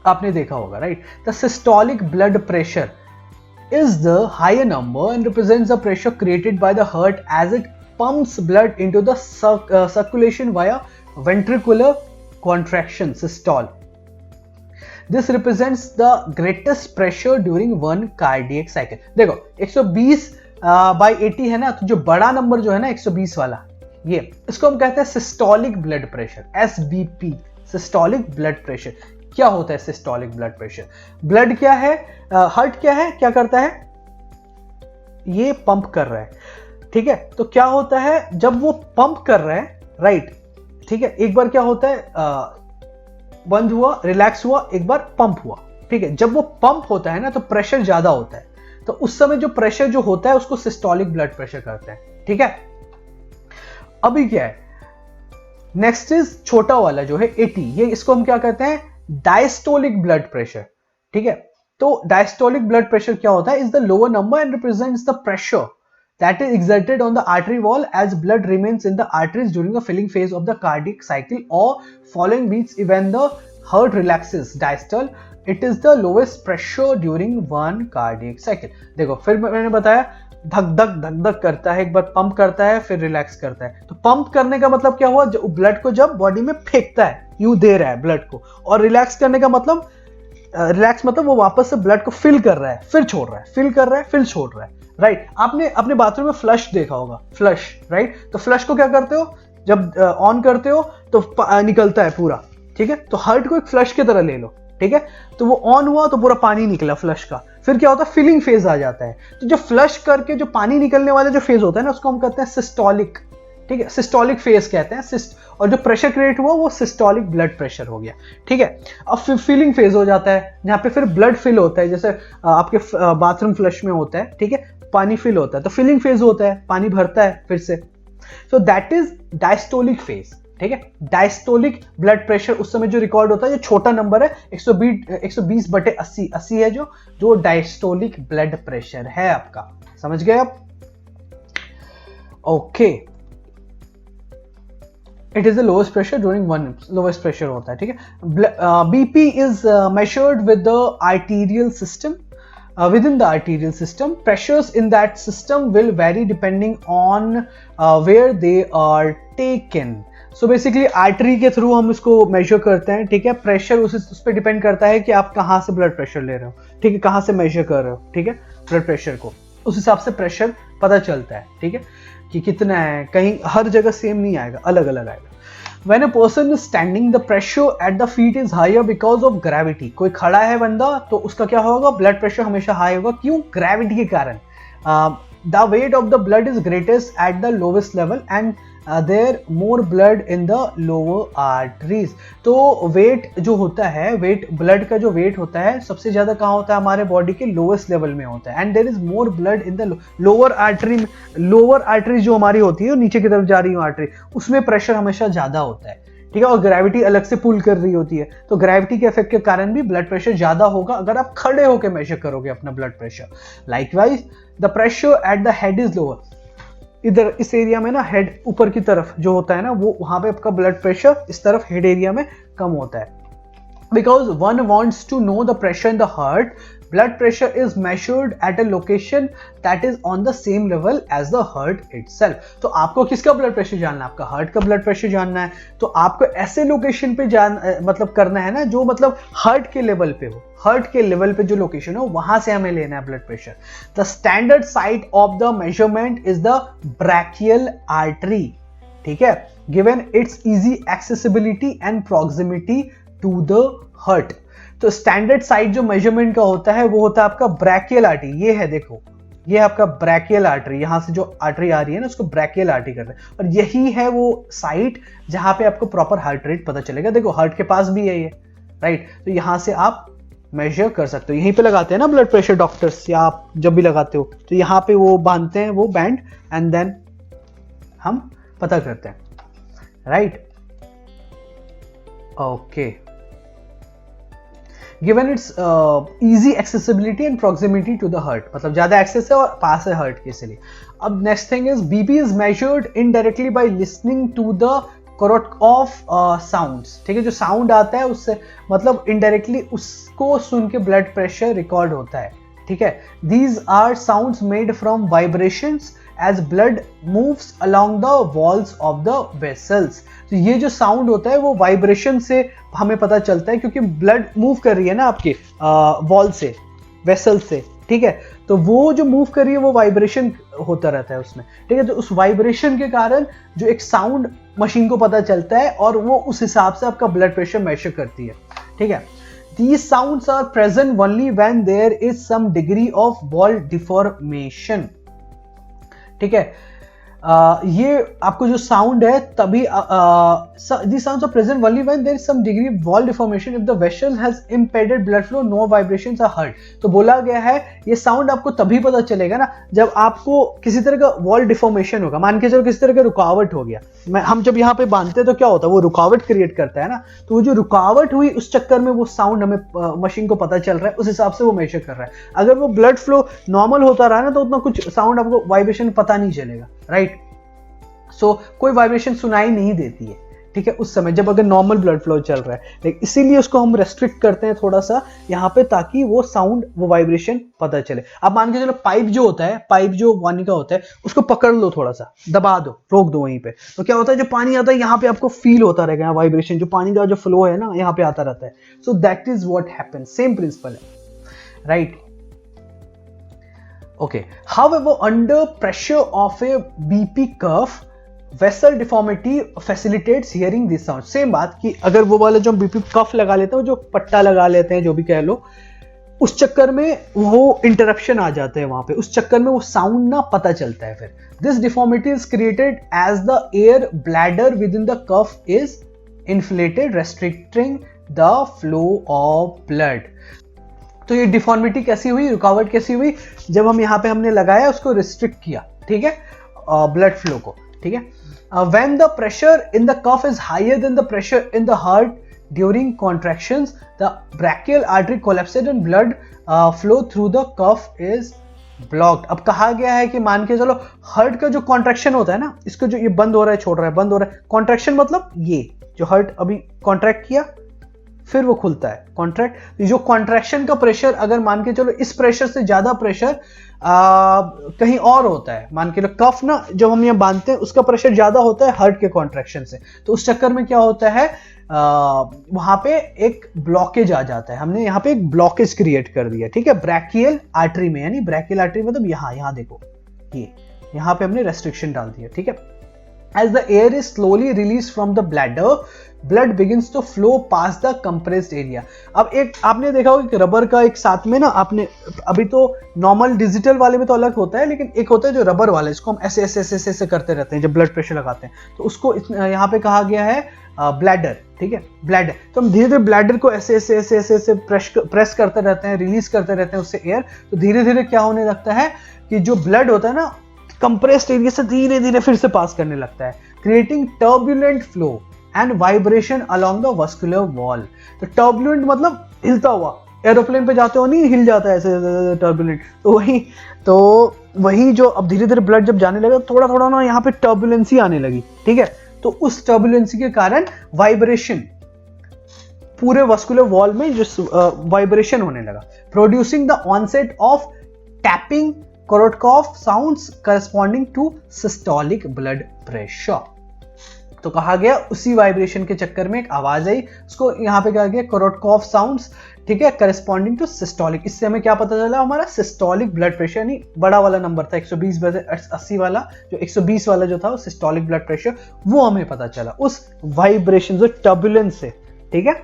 आपने देखा होगा, right. The systolic blood pressure is the higher number and represents the pressure created by the heart as it pumps blood into the circulation via ventricular contraction, systole. This represents the greatest pressure during one cardiac cycle. देखो 120 by 80 है ना, तो जो बड़ा number जो है ना 120 वाला, ये इसको हम कहते हैं systolic blood pressure, SBP, systolic blood pressure. क्या होता है सिस्टोलिक ब्लड प्रेशर? ब्लड क्या है, हार्ट क्या है, क्या करता है, ये पंप कर रहा है, ठीक है। तो क्या होता है जब वो पंप कर रहा है, राइट, ठीक है, एक बार क्या होता है बंद हुआ, रिलैक्स हुआ, एक बार पंप हुआ, ठीक है। जब वो पंप होता है ना तो प्रेशर ज्यादा होता है, तो उस समय जो प्रेशर जो होता है उसको सिस्टोलिक ब्लड प्रेशर कहते हैं, ठीक है। अभी क्या है, नेक्स्ट इज छोटा वाला जो है 80, ये इसको हम क्या कहते हैं, डायस्टोलिक ब्लड प्रेशर, ठीक है। तो डायस्टोलिक ब्लड प्रेशर क्या होता है, is the lower number and represents the pressure that is exerted on the artery wall as blood remains in the arteries during the filling phase of the cardiac cycle or following beats when the heart relaxes. Diastole, it is the lowest pressure during one cardiac cycle. देखो फिर मैंने बताया धक धक करता है, एक बार pump करता है फिर रिलैक्स करता है। तो पंप करने का मतलब क्या हुआ, ब्लड को जब बॉडी में फेंकता है, यूं दे रहा है ब्लड को, और रिलैक्स करने का मतलब, रिलैक्स मतलब वो वापस से ब्लड को फिल कर रहा है फिर छोड़ रहा है, फिल कर रहा है फिर छोड़ रहा है, राइट। आपने अपने बाथरूम में फ्लश देखा होगा, फ्लश, राइट। तो फ्लश को क्या करते हो, जब ऑन करते हो तो निकलता है पूरा, ठीक है। तो हार्ट को एक फ्लश की तरह ले लो, ठीक है। तो वो ऑन हुआ तो पूरा पानी निकला फ्लश का, फिर क्या होता है, फिलिंग फेज आ जाता है। तो जो फ्लश करके जो पानी निकलने वाला जो फेज होता है ना, उसको हम कहते हैं सिस्टोलिक, ठीक है, सिस्टोलिक फेज कहते हैं। और जो प्रेशर क्रिएट हुआ वो सिस्टोलिक ब्लड प्रेशर हो गया, ठीक है। अब फिर फिलिंग फेज हो जाता है, जहाँ पे फिर ब्लड फिल होता है, जैसे आपके बाथरूम फ्लश में होता है, ठीक है, पानी फिल होता है, तो फिलिंग फेज होता है, पानी भरता है फिर से। सो दैट इज डायस्टोलिक फेज, ठीक है। डायस्टोलिक ब्लड प्रेशर उस समय जो रिकॉर्ड होता है, जो छोटा नंबर है 120/80, 80 है जो डायस्टोलिक ब्लड प्रेशर है आपका। समझ गए आप? Okay, it is the lowest pressure during one, lowest pressure होता है, ठीक है। BP is measured with the arterial system. Within the arterial system, pressures in that system will vary depending on where they are taken. So basically artery के through हम इसको major करते हैं, ठीक है। प्रेशर उस पर डिपेंड करता है कि आप कहाँ से ब्लड प्रेशर ले रहे हो, ठीक है, कहाँ से मेजर कर रहे हो, ठीक है, ब्लड प्रेशर को, उस हिसाब से प्रेशर पता चलता है, ठीक है, कि कितना है। कहीं हर जगह सेम नहीं आएगा, अलग अलग आएगा। When a person is standing, the pressure at the feet is higher because of gravity. कोई खड़ा है बंदा तो उसका क्या होगा, ब्लड प्रेशर हमेशा हाई होगा। क्यों? ग्रेविटी के कारण। The weight of the blood is greatest at the lowest level and there more blood in the lower arteries. तो वेट जो होता है, वेट ब्लड का जो वेट होता है सबसे ज्यादा कहाँ होता है, हमारे बॉडी के लोवेस्ट लेवल में होता है। And there is more blood in the lower artery. Lower artery जो हमारी होती है, नीचे की तरफ जा रही आर्टरी, उसमें प्रेशर हमेशा ज्यादा होता है, ठीक है। और ग्रेविटी अलग से पुल कर रही होती है, तो ग्रेविटी के इफेक्ट के कारण भी ब्लड प्रेशर ज्यादा होगा अगर आप खड़े होकर मेजर करोगे अपना blood pressure. Likewise the pressure at the head is lower. इधर इस एरिया में ना, हेड ऊपर की तरफ जो होता है ना, वो वहां पे आपका ब्लड प्रेशर इस तरफ हेड एरिया में कम होता है। Because one wants to know the pressure in the heart, blood pressure is measured at a location that is on the same level as the heart itself. तो आपको किसका blood pressure जानना है? आपका हार्ट का ब्लड प्रेशर जानना है, तो आपको ऐसे लोकेशन पे मतलब करना है ना, जो मतलब हार्ट के लेवल पे हो। हार्ट के लेवल पे जो लोकेशन हो, वहां से हमें लेना है blood pressure. The standard site of the measurement is the brachial artery, ठीक है, given its easy accessibility and proximity to the heart. तो स्टैंडर्ड साइट जो मेजरमेंट का होता है वो होता है आपका ब्रैकियल आर्टरी। ये है, देखो, ये है आपका ब्रैकियल आर्टरी। यहां से जो आर्टरी आ रही है ना, उसको ब्रैकियल आर्टरी कहते हैं। और यही है वो साइट जहां पे आपको प्रॉपर हार्ट रेट पता चलेगा। देखो, हार्ट के पास भी है ये, राइट। तो यहां से आप मेजर कर सकते हो। यहीं पे लगाते हैं ना ब्लड प्रेशर डॉक्टर्स, या आप जब भी लगाते हो तो यहां पे वो बांधते हैं वो बैंड, एंड देन हम पता करते हैं, right. Okay, given its easy accessibility and proximity to the heart, मतलब ज्यादा एक्सेस है और पास है हार्ट के, इसलिए। अब next thing is BP is measured indirectly by listening to the Korotkoff sounds, ठीक है। जो साउंड आता है उससे मतलब इनडायरेक्टली उसको सुन के ब्लड प्रेशर रिकॉर्ड होता है, ठीक है। These are sounds made from vibrations as blood moves along the walls of the vessels. तो ये जो साउंड होता है वो वाइब्रेशन से हमें पता चलता है, क्योंकि ब्लड मूव कर रही है ना आपके वॉल से, वेसल से, ठीक है। तो वो जो मूव कर रही है वो वाइब्रेशन होता रहता है उसमें, ठीक है। तो उस वाइब्रेशन के कारण जो एक साउंड मशीन को पता चलता है और वो उस हिसाब से आपका ब्लड प्रेशर मेजर करती है, ठीक है। These sounds are present only when there is some degree of wall deformation, ठीक है। ये आपको जो साउंड है तभी these sounds are present only when there is some degree of wall deformation. If the vessel has impeded blood flow, no vibrations are heard. तो बोला गया है ये साउंड आपको तभी पता चलेगा ना जब आपको किसी तरह का वॉल डिफॉर्मेशन होगा। मान के चलो किसी तरह का रुकावट हो गया, हम जब यहाँ पे बांधते हैं तो क्या होता है, वो रुकावट क्रिएट करता है ना। तो वो जो रुकावट हुई उस चक्कर में वो साउंड हमें मशीन को पता चल रहा है, उस हिसाब से वो मेजर कर रहा है। अगर वो ब्लड फ्लो नॉर्मल होता रहा ना तो उतना कुछ साउंड आपको वाइब्रेशन पता नहीं चलेगा, राइट। सो कोई वाइब्रेशन सुनाई नहीं देती है, ठीक है, उस समय जब अगर नॉर्मल ब्लड फ्लो चल रहा है। लेकिन इसीलिए उसको हम रेस्ट्रिक्ट करते हैं थोड़ा सा यहाँ पे, ताकि वो साउंड, वो वाइब्रेशन पता चले। अब मान के चलो पाइप जो होता है, पाइप जो पानी का होता है, उसको पकड़ लो, थोड़ा सा दबा दो, रोक दो वहीं पे, तो क्या होता है जो पानी आता है यहाँ पे आपको फील होता रहेगा, वाइब्रेशन जो पानी का जो फ्लो है ना यहाँ पे आता रहता है। So that is what happens, same principle है, right. Okay, however, under pressure of a BP curve, vessel deformity facilitates hearing this sound. Same बात कि अगर वो वाला जो BP कफ लगा लेते हैं, जो पट्टा लगा लेते हैं, जो भी कह लो, उस चक्कर में वो इंटरप्शन आ जाते हैं वहां पे, उस चक्कर में वो साउंड ना पता चलता है फिर। This deformity is created as the air bladder within the cuff is inflated, restricting the flow of blood. तो ये डिफॉर्मिटी कैसी हुई, रुकावट कैसी हुई, जब हम यहाँ पे हमने लगाया उसको रिस्ट्रिक्ट किया, ठीक है, ब्लड फ्लो को, ठीक है। when the pressure in the cuff is higher than the pressure in the heart during contractions, the brachial artery collapses and blood flow through the cuff is blocked. अब कहा गया है कि मान के चलो हार्ट का जो कॉन्ट्रैक्शन होता है ना, इसको जो ये बंद हो रहा है छोड़ रहा है बंद हो रहा है, कॉन्ट्रैक्शन मतलब ये जो हार्ट अभी कॉन्ट्रैक्ट किया फिर वो खुलता है कॉन्ट्रैक्ट, जो कॉन्ट्रैक्शन का प्रेशर अगर मान के चलो इस प्रेशर से ज्यादा प्रेशर कहीं और होता है, मान के लो कफ ना जब हम यहाँ बांधते हैं उसका प्रेशर ज्यादा होता है हार्ट के कॉन्ट्रैक्शन से, तो उस चक्कर में क्या होता है वहां पे एक ब्लॉकेज आ जाता है। हमने यहाँ पे एक ब्लॉकेज क्रिएट कर दिया, ठीक है, ब्रैकियल आर्टरी में, यानी ब्रैकियल आर्टरी मतलब यहाँ देखो ये यहाँ पे हमने रेस्ट्रिक्शन डाल दिया, ठीक है। As the air is slowly released from the bladder, blood begins to flow past the compressed area. अब एक आपने देखा होगा कि रबर का एक साथ में ना, आपने अभी तो नॉर्मल डिजिटल वाले में तो अलग होता है, लेकिन एक होता है जो रबर वाला, इसको हम ऐसे ऐसे ऐसे ऐसे करते रहते हैं जब ब्लड प्रेशर लगाते हैं, तो उसको यहाँ पे कहा गया है ब्लैडर, ठीक है, ब्लैडर। तो हम धीरे धीरे ब्लैडर को ऐसे ऐसे ऐसे ऐसे ऐसे प्रेस करते रहते हैं, रिलीज करते रहते हैं उससे एयर, तो धीरे धीरे क्या होने लगता है कि जो ब्लड होता है ना कंप्रेस्ड एरिया से धीरे धीरे फिर से पास करने लगता है, creating turbulent flow and vibration along the vascular wall. तो टर्बुलेंट मतलब हिलता हुआ, एरोप्लेन पे जाते हो नहीं हिल जाता है ऐसे टर्बुलेंट, तो वही जो अब धीरे धीरे ब्लड जब जाने लगा थोड़ा थोड़ा ना यहाँ पे टर्बुलेंसी आने लगी, ठीक है, तो उस टर्बुलेंसी के कारण वाइब्रेशन पूरे वस्कुलर वॉल में जो वाइब्रेशन होने लगा, producing the onset of tapping Korotkoff sounds corresponding to systolic blood pressure। तो कहा गया उसी वाइब्रेशन के चक्कर में एक आवाज आई, उसको यहाँ पे कहा गया Korotkoff sounds, ठीक है, corresponding to systolic। इससे हमें क्या पता चला, हमारा सिस्टोलिक ब्लड प्रेशर, यानी बड़ा वाला नंबर था 120 80 वाला, जो 120 वाला जो था वो सिस्टोलिक ब्लड प्रेशर, वो हमें पता चला उस वाइब्रेशन जो टर्बुलेंस से, ठीक है।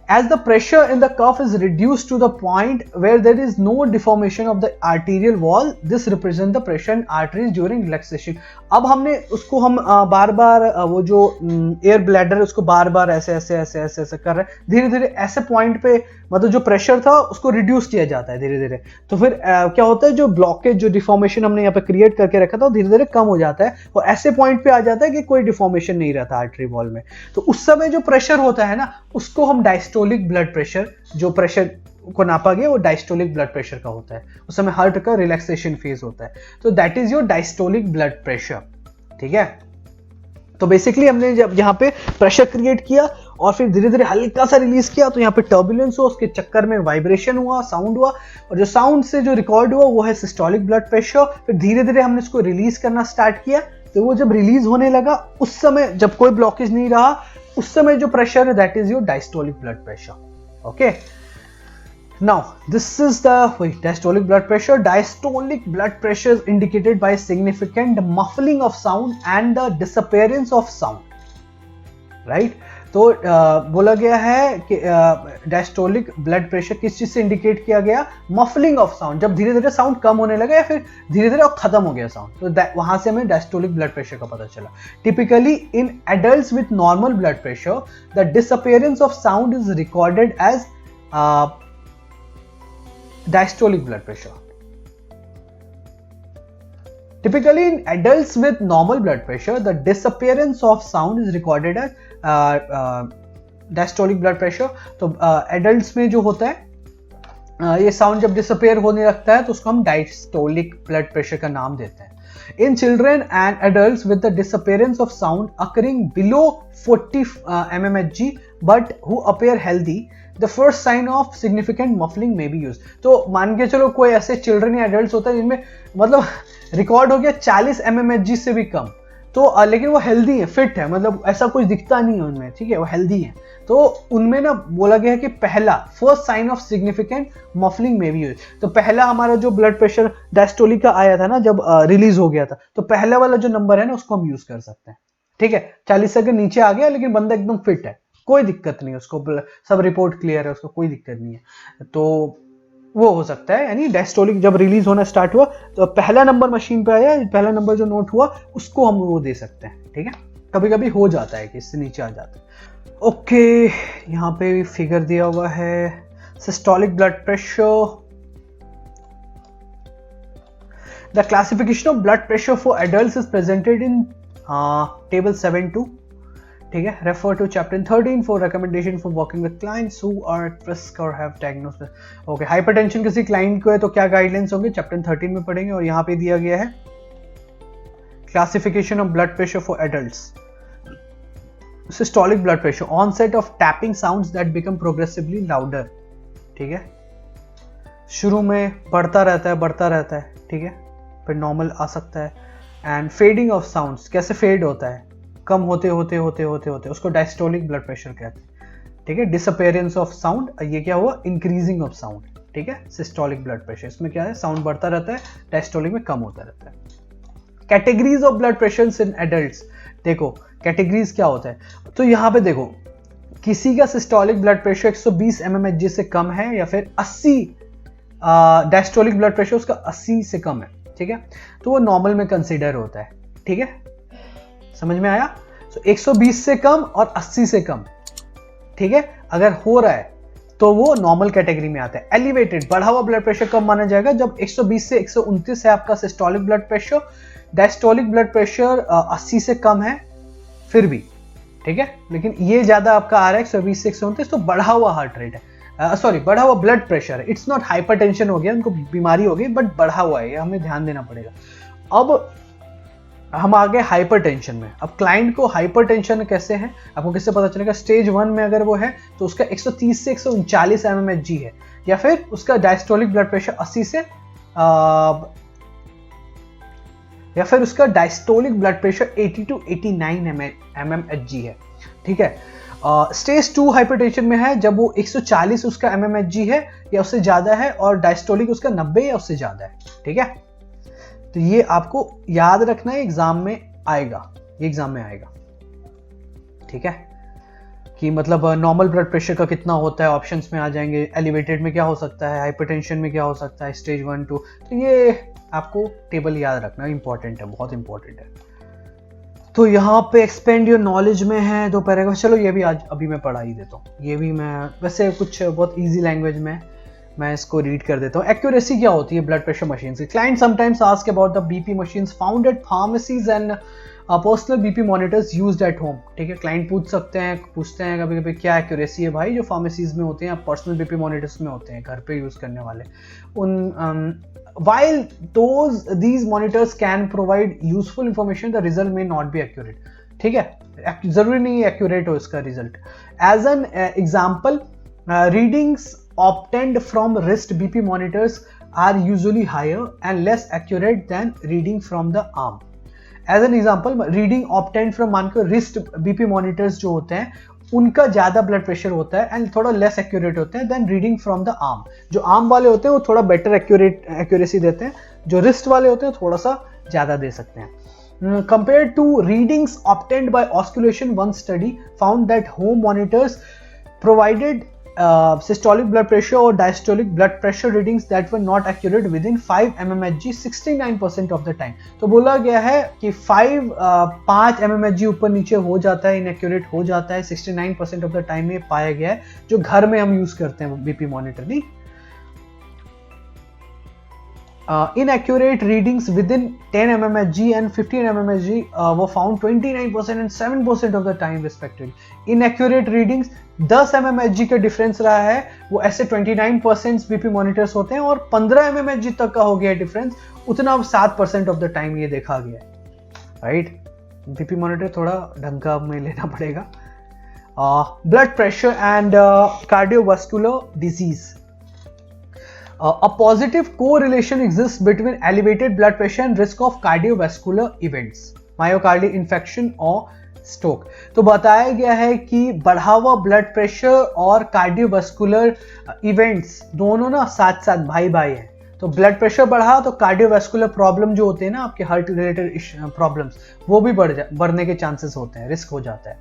As the pressure in the cuff is reduced to the point where there is no deformation of the arterial wall, this represents the pressure in arteries during relaxation। अब हमने उसको हम बार बार वो जो एयर ब्लैडर है उसको बार बार ऐसे ऐसे ऐसे ऐसे ऐसे कर रहे हैं, धीरे धीरे ऐसे पॉइंट पे मतलब जो प्रेशर था उसको रिड्यूस किया जाता है धीरे धीरे, तो फिर क्या होता है जो ब्लॉकेज जो डिफॉर्मेशन हमने यहाँ पे क्रिएट करके रखा था धीरे धीरे कम हो जाता है और ऐसे पॉइंट पे आ जाता है कि कोई डिफॉर्मेशन नहीं रहता आर्टरी वॉल में। तो उस समय जो प्रेशर होता है ना उसको हम डायस्टोलिक ब्लड प्रेशर, जो प्रेशर को नापा गया वो डायस्टोलिक ब्लड प्रेशर का होता है, उस समय हार्ट का रिलैक्सेशन फेज होता है, तो that is your diastolic blood pressure, ठीक है। तो बेसिकली हमने जब यहाँ पे प्रेशर क्रिएट किया और फिर धीरे धीरे हल्का सा रिलीज किया, तो यहाँ पे टर्बुलेंस हुआ, उसके चक्कर में वाइब्रेशन हुआ, साउंड हुआ, और जो साउंड से जो रिकॉर्ड हुआ वो है सिस्टोलिक ब्लड प्रेशर। फिर धीरे धीरे हमने इसको रिलीज करना स्टार्ट किया, तो वो जब रिलीज होने लगा उस समय जब कोई ब्लॉकेज नहीं रहा उस समय जो प्रेशर है that is your diastolic blood pressure, okay. Now, this is the diastolic blood pressure. Diastolic blood pressure is indicated by significant muffling of sound and the disappearance of sound. Right? तो बोला गया है कि diastolic blood pressure किस चीज से indicate किया गया, मफलिंग ऑफ साउंड, जब धीरे धीरे साउंड कम होने लगा या फिर धीरे धीरे खत्म हो गया साउंड, तो वहां से हमें डायस्टोलिक ब्लड प्रेशर का पता चला। Typically in adults with normal blood pressure the disappearance of sound is recorded as diastolic blood pressure. Typically in adults with normal blood pressure, the disappearance of sound is recorded as diastolic blood pressure. तो adults में जो होता है ये sound जब disappear होने लगता है तो उसको हम डायस्टोलिक ब्लड प्रेशर का नाम देते हैं। In children and adults with the disappearance of sound occurring below 40 mmHg but who appear healthy, the first sign of significant muffling may be used। तो मान के चलो कोई ऐसे चिल्ड्रन या एडल्ट्स होता है जिनमें मतलब रिकॉर्ड हो गया 40 mmHg से भी कम, तो लेकिन वो हेल्दी है, फिट है, मतलब ऐसा कुछ दिखता नहीं है उनमें, ठीक है, वो हेल्दी है, तो उनमें ना बोला गया है कि पहला first sign of significant muffling में भी यूज। तो पहला हमारा जो ब्लड प्रेशर डायस्टोलिक का आया था ना जब रिलीज हो गया था, तो पहला वाला जो नंबर है ना उसको हम यूज कर सकते हैं, ठीक है। 40 से अगर नीचे आ गया लेकिन बंदा एकदम फिट है, कोई दिक्कत नहीं है, उसको सब रिपोर्ट क्लियर है, उसको कोई दिक्कत नहीं है, तो वो हो सकता है। यानी डायस्टोलिक जब रिलीज होना स्टार्ट हुआ तो पहला नंबर मशीन पे आया, पहला नंबर जो नोट हुआ उसको हम वो दे सकते हैं, ठीक है। कभी कभी हो जाता है कि इससे नीचे आ जाता है। ओके, यहाँ पे फिगर दिया हुआ है systolic blood pressure. The classification of blood pressure for adults is presented in table 7.2, ठीक है, refer to chapter 13 for recommendation for working with clients who are at risk और हैव डायग्नोसिस। ओके, हाइपरटेंशन किसी client को है तो क्या guidelines होंगे, chapter 13 में पढ़ेंगे। और यहाँ पे दिया गया है classification of blood pressure for adults. Systolic blood pressure, onset of tapping sounds that become progressively louder, ठीक है, शुरू में बढ़ता रहता है, ठीक है, फिर नॉर्मल आ सकता है। एंड फेडिंग ऑफ साउंड्स, कैसे फेड होता है, कम होते उसको डायस्टोलिक ब्लड प्रेशर कहते हैं, ठीक है। डिसअपेयरेंस ऑफ साउंड, ये क्या हुआ, इंक्रीजिंग ऑफ साउंड, ठीक है। सिस्टोलिक ब्लड प्रेशर, इसमें क्या है, साउंड बढ़ता रहता है, डायस्टोलिक में कम होता रहता है। Categories of blood pressure in adults, देखो कैटेगरीज क्या होता है, तो यहाँ पे देखो किसी का सिस्टोलिक ब्लड प्रेशर 120 mmHg से कम है या फिर 80, डायस्टोलिक ब्लड प्रेशर उसका 80 से कम है, ठीक है, तो वो नॉर्मल में कंसीडर होता है, ठीक है, समझ में आया। तो 120 से कम और 80 से कम, ठीक है, अगर हो रहा है तो वो नॉर्मल कैटेगरी में आता है। एलिवेटेड, बढ़ा हुआ ब्लड प्रेशर कब माना जाएगा, जब 120 से 129 है आपका systolic blood pressure, diastolic blood pressure 80 से कम है फिर भी, ठीक है, लेकिन ये ज्यादा आपका आ रहा है 120 से 129, तो बढ़ा हुआ हार्ट रेट है, सॉरी बढ़ा हुआ ब्लड प्रेशर है। इट्स नॉट हाइपरटेंशन हो गया, उनको बीमारी हो गई, बट बढ़ा हुआ है, ये हमें ध्यान देना पड़ेगा। अब हम आ गए हाइपरटेंशन में। अब क्लाइंट को हाइपरटेंशन कैसे है, आपको किससे पता चलेगा, स्टेज 1 में अगर वो है तो उसका 130 से 139 mmHg है, या फिर उसका डायस्टोलिक ब्लड प्रेशर 80 से या फिर उसका diastolic blood pressure 80 to 89 mmHg है, ठीक है। स्टेज 2 हाइपरटेंशन में है जब वो 140 उसका mmHg है या उससे ज्यादा है और डायस्टोलिक उसका 90 या उससे ज्यादा है, ठीक है। तो ये आपको याद रखना है, एग्जाम में आएगा, ये एग्जाम में आएगा, ठीक है, कि मतलब नॉर्मल ब्लड प्रेशर का कितना होता है, ऑप्शंस में आ जाएंगे, एलिवेटेड में क्या हो सकता है, हाइपरटेंशन में क्या हो सकता है, स्टेज 1 2, तो ये आपको टेबल याद रखना इंपॉर्टेंट है, बहुत इंपॉर्टेंट है। तो यहाँ पे एक्सपेंड योर नॉलेज में है 2 पैराग्राफ, चलो ये भी आज अभी मैं पढ़ा ही देता हूँ, ये भी मैं वैसे कुछ बहुत ईजी लैंग्वेज में मैं इसको रीड कर देता हूँ। एक्यूरेसी क्या होती है ब्लड प्रेशर मशीन की, client sometimes ask about the BP machines found at pharmacies and personal BP monitors used at home, ठीक है, क्लाइंट पूछते हैं कभी कभी क्या एक्यूरेसी है भाई जो फार्मेसीज में होते हैं, पर्सनल बीपी मॉनिटर्स में होते हैं, घर पे यूज करने वाले, उन while these monitors can provide useful information, the result may not be accurate, ठीक है, जरूरी नहीं है accurate हो इसका result. As an example, readings obtained from wrist BP monitors are usually higher and less accurate than reading from the arm. As an example, reading obtained from, मान के wrist BP monitors जो होते हैं उनका ज्यादा blood pressure होता है and थोड़ा लेस एक्यूरेट होता है then reading from the arm. जो आर्म वाले होते हैं वो थोड़ा बेटर एक्यूरेसी देते हैं, जो रिस्ट वाले होते हैं थोड़ा सा ज्यादा दे सकते हैं। Compared to readings obtained by oscillation, one study found that home monitors provided systolic blood pressure or diastolic blood pressure readings that were not accurate within 5 mmHg 69% of the time। तो बोला गया है कि 5 mmHg ऊपर नीचे हो जाता है, इनएक्यूरेट हो जाता है 69% ऑफ द टाइम में पाया गया है, जो घर में हम यूज करते हैं बीपी मॉनिटर। नहीं, inaccurate readings within 10 mmHg and 15 mmHg were found 29% and 7% of the time respectively। inaccurate readings 10 mmHg का डिफरेंस रहा है, वो ऐसे 29% बीपी मॉनिटर्स होते हैं, और 15 mmHg तक का हो गया डिफरेंस, उतना 7% ऑफ द टाइम ये देखा गया है, राइट। बीपी मॉनिटर थोड़ा ढंग का में लेना पड़ेगा। Blood pressure and cardiovascular disease, a positive correlation exists between elevated blood pressure and risk of cardiovascular events, myocardial infarction और स्ट्रोक। तो बताया गया है कि बढ़ा हुआ ब्लड प्रेशर और कार्डियोवास्कुलर इवेंट्स दोनों ना साथ साथ भाई भाई हैं। तो ब्लड प्रेशर बढ़ा तो कार्डियोवास्कुलर प्रॉब्लम जो होते हैं ना आपके हार्ट रिलेटेड प्रॉब्लम्स, वो भी बढ़ने के चांसेस होते हैं, रिस्क हो जाता है।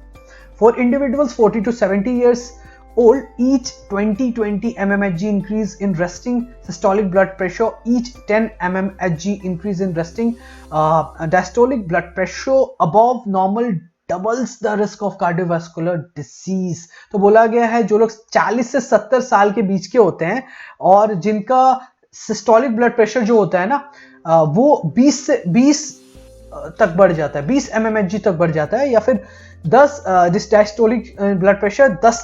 For individuals 40 to 70 years old, each 20 mmHg increase in resting systolic blood pressure, each 10 mmHg increase in resting diastolic blood pressure above normal doubles the risk of cardiovascular disease। तो बोला गया है जो लोग 40 से 70 साल के बीच के होते हैं और जिनका सिस्टोलिक ब्लड प्रेशर जो होता है ना वो 20 तक बढ़ जाता है, 20 mmHg तक बढ़ जाता है, या फिर 10 डिस्टाइस्टोलिक ब्लड प्रेशर 10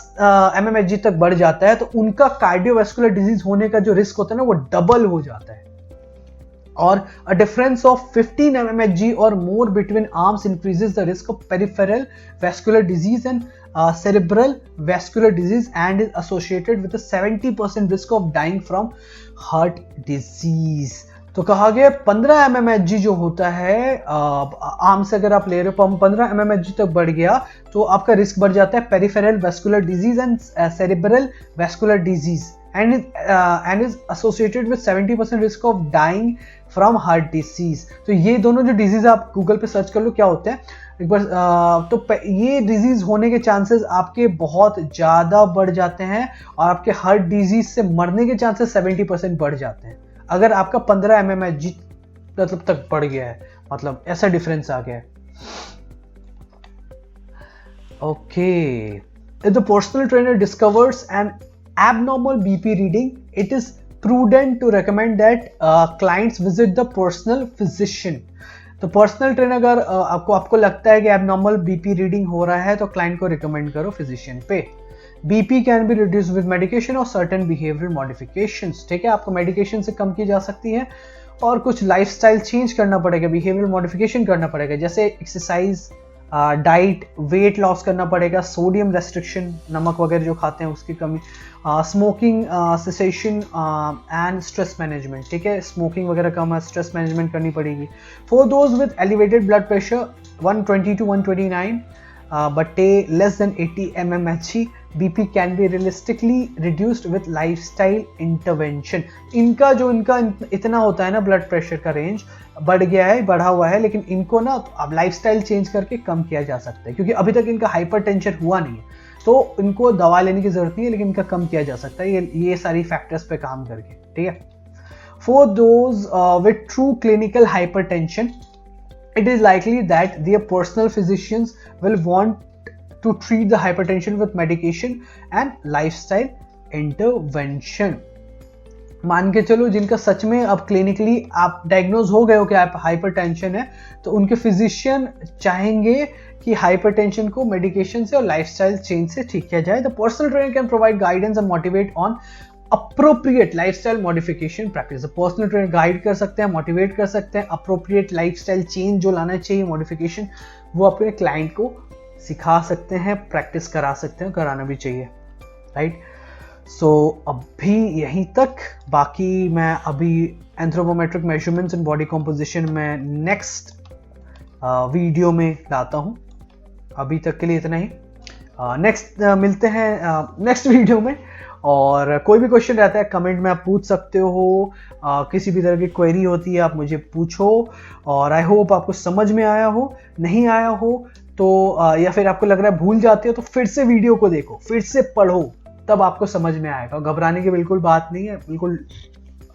mmHg तक बढ़ जाता है, तो उनका कार्डियोवैस्कुलर डिजीज होने का जो रिस्क होता है ना वो डबल हो जाता है। और a difference of 15 mmHg or more between arms increases the risk of peripheral vascular disease and cerebral vascular disease and is associated with a 70% risk of dying from heart disease। तो कहा गया 15 mmHg जो होता है arm से अगर आप ले रहे हो 15 mmHg तक बढ़ गया तो आपका रिस्क बढ़ जाता है peripheral vascular disease and cerebral vascular disease and is associated with 70% risk of dying from heart disease। तो ये दोनों जो डिजीज आप गूगल पे सर्च कर लो क्या होते हैं एक बार, तो ये डिजीज होने के चांसेस आपके बहुत ज़्यादा बढ़ जाते हैं और आपके हार्ट डिजीज से मरने के चांसेस 70% बढ़ जाते हैं अगर आपका 15 mmHg मतलब तक बढ़ गया है, मतलब ऐसा डिफरेंस आ गया है। Okay, if the personal trainer discovers an abnormal BP reading, it is prudent to recommend that clients visit the personal physician। तो पर्सनल ट्रेनर अगर आपको लगता है कि एबनॉर्मल बीपी रीडिंग हो रहा है तो क्लाइंट को रिकमेंड करो फिजिशियन पे। BP can be reduce with medication और सर्टेन बिहेवियरल मॉडिफिकेशंस। ठीक है, आपको मेडिकेशन से कम की जा सकती है और कुछ लाइफस्टाइल चेंज करना पड़ेगा, बिहेवियरल मॉडिफिकेशन करना पड़ेगा, जैसे एक्सरसाइज, डाइट, वेट लॉस करना पड़ेगा, सोडियम रेस्ट्रिक्शन, नमक वगैरह जो खाते हैं उसकी कमी, smoking cessation and stress management. ठीक है, स्मोकिंग वगैरह कम है, स्ट्रेस मैनेजमेंट करनी पड़ेगी। For those with elevated blood pressure 120 to 129 but less than 80 mmHg, BP can be realistically reduced with lifestyle intervention। इनका इतना होता है ना ब्लड प्रेशर का रेंज बढ़ गया है, बढ़ा हुआ है, लेकिन इनको ना अब लाइफस्टाइल चेंज करके कम किया जा सकता है क्योंकि अभी तक इनका हाइपरटेंशन हुआ नहीं है तो इनको दवा लेने की जरूरत नहीं है, लेकिन इनका कम किया जा सकता है ये सारी फैक्टर्स पे काम करके। ठीक है, for those with true clinical hypertension it is likely that their personal physicians will want to treat the hypertension with medication and lifestyle intervention। मान के चलो जिनका सच में अब क्लिनिकली आप डायग्नोज हो गए हो कि आप हाइपरटेंशन है तो उनके फिजिशियन चाहेंगे कि हाइपरटेंशन को मेडिकेशन से और लाइफस्टाइल चेंज से ठीक किया जाए। The personal trainer can provide guidance and motivate on appropriate lifestyle modification practice. Personal trainer guide कर सकते हैं, मोटिवेट कर सकते हैं, अप्रोप्रिएट लाइफस्टाइल चेंज जो लाना चाहिए, मॉडिफिकेशन, वो अपने क्लाइंट को सिखा सकते हैं, प्रैक्टिस करा सकते हैं, कराना भी चाहिए। राइट, सो अभी यहीं तक, बाकी मैं अभी anthropometric measurements in body composition में नेक्स्ट वीडियो में लाता हूँ। अभी तक के लिए इतना ही, नेक्स्ट मिलते हैं नेक्स्ट वीडियो में। और कोई भी क्वेश्चन रहता है कमेंट में आप पूछ सकते हो, किसी भी तरह की क्वेरी होती है आप मुझे पूछो। और आई होप आपको समझ में आया हो, नहीं आया हो तो या फिर आपको लग रहा है भूल जाते हो तो फिर से वीडियो को देखो, फिर से पढ़ो, तब आपको समझ में आएगा। घबराने की बिल्कुल बात नहीं है, बिल्कुल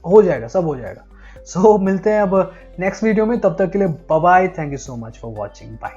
हो जाएगा, सब हो जाएगा। सो मिलते हैं अब नेक्स्ट वीडियो में, तब तक के लिए bye bye, thank you so much for watching, bye.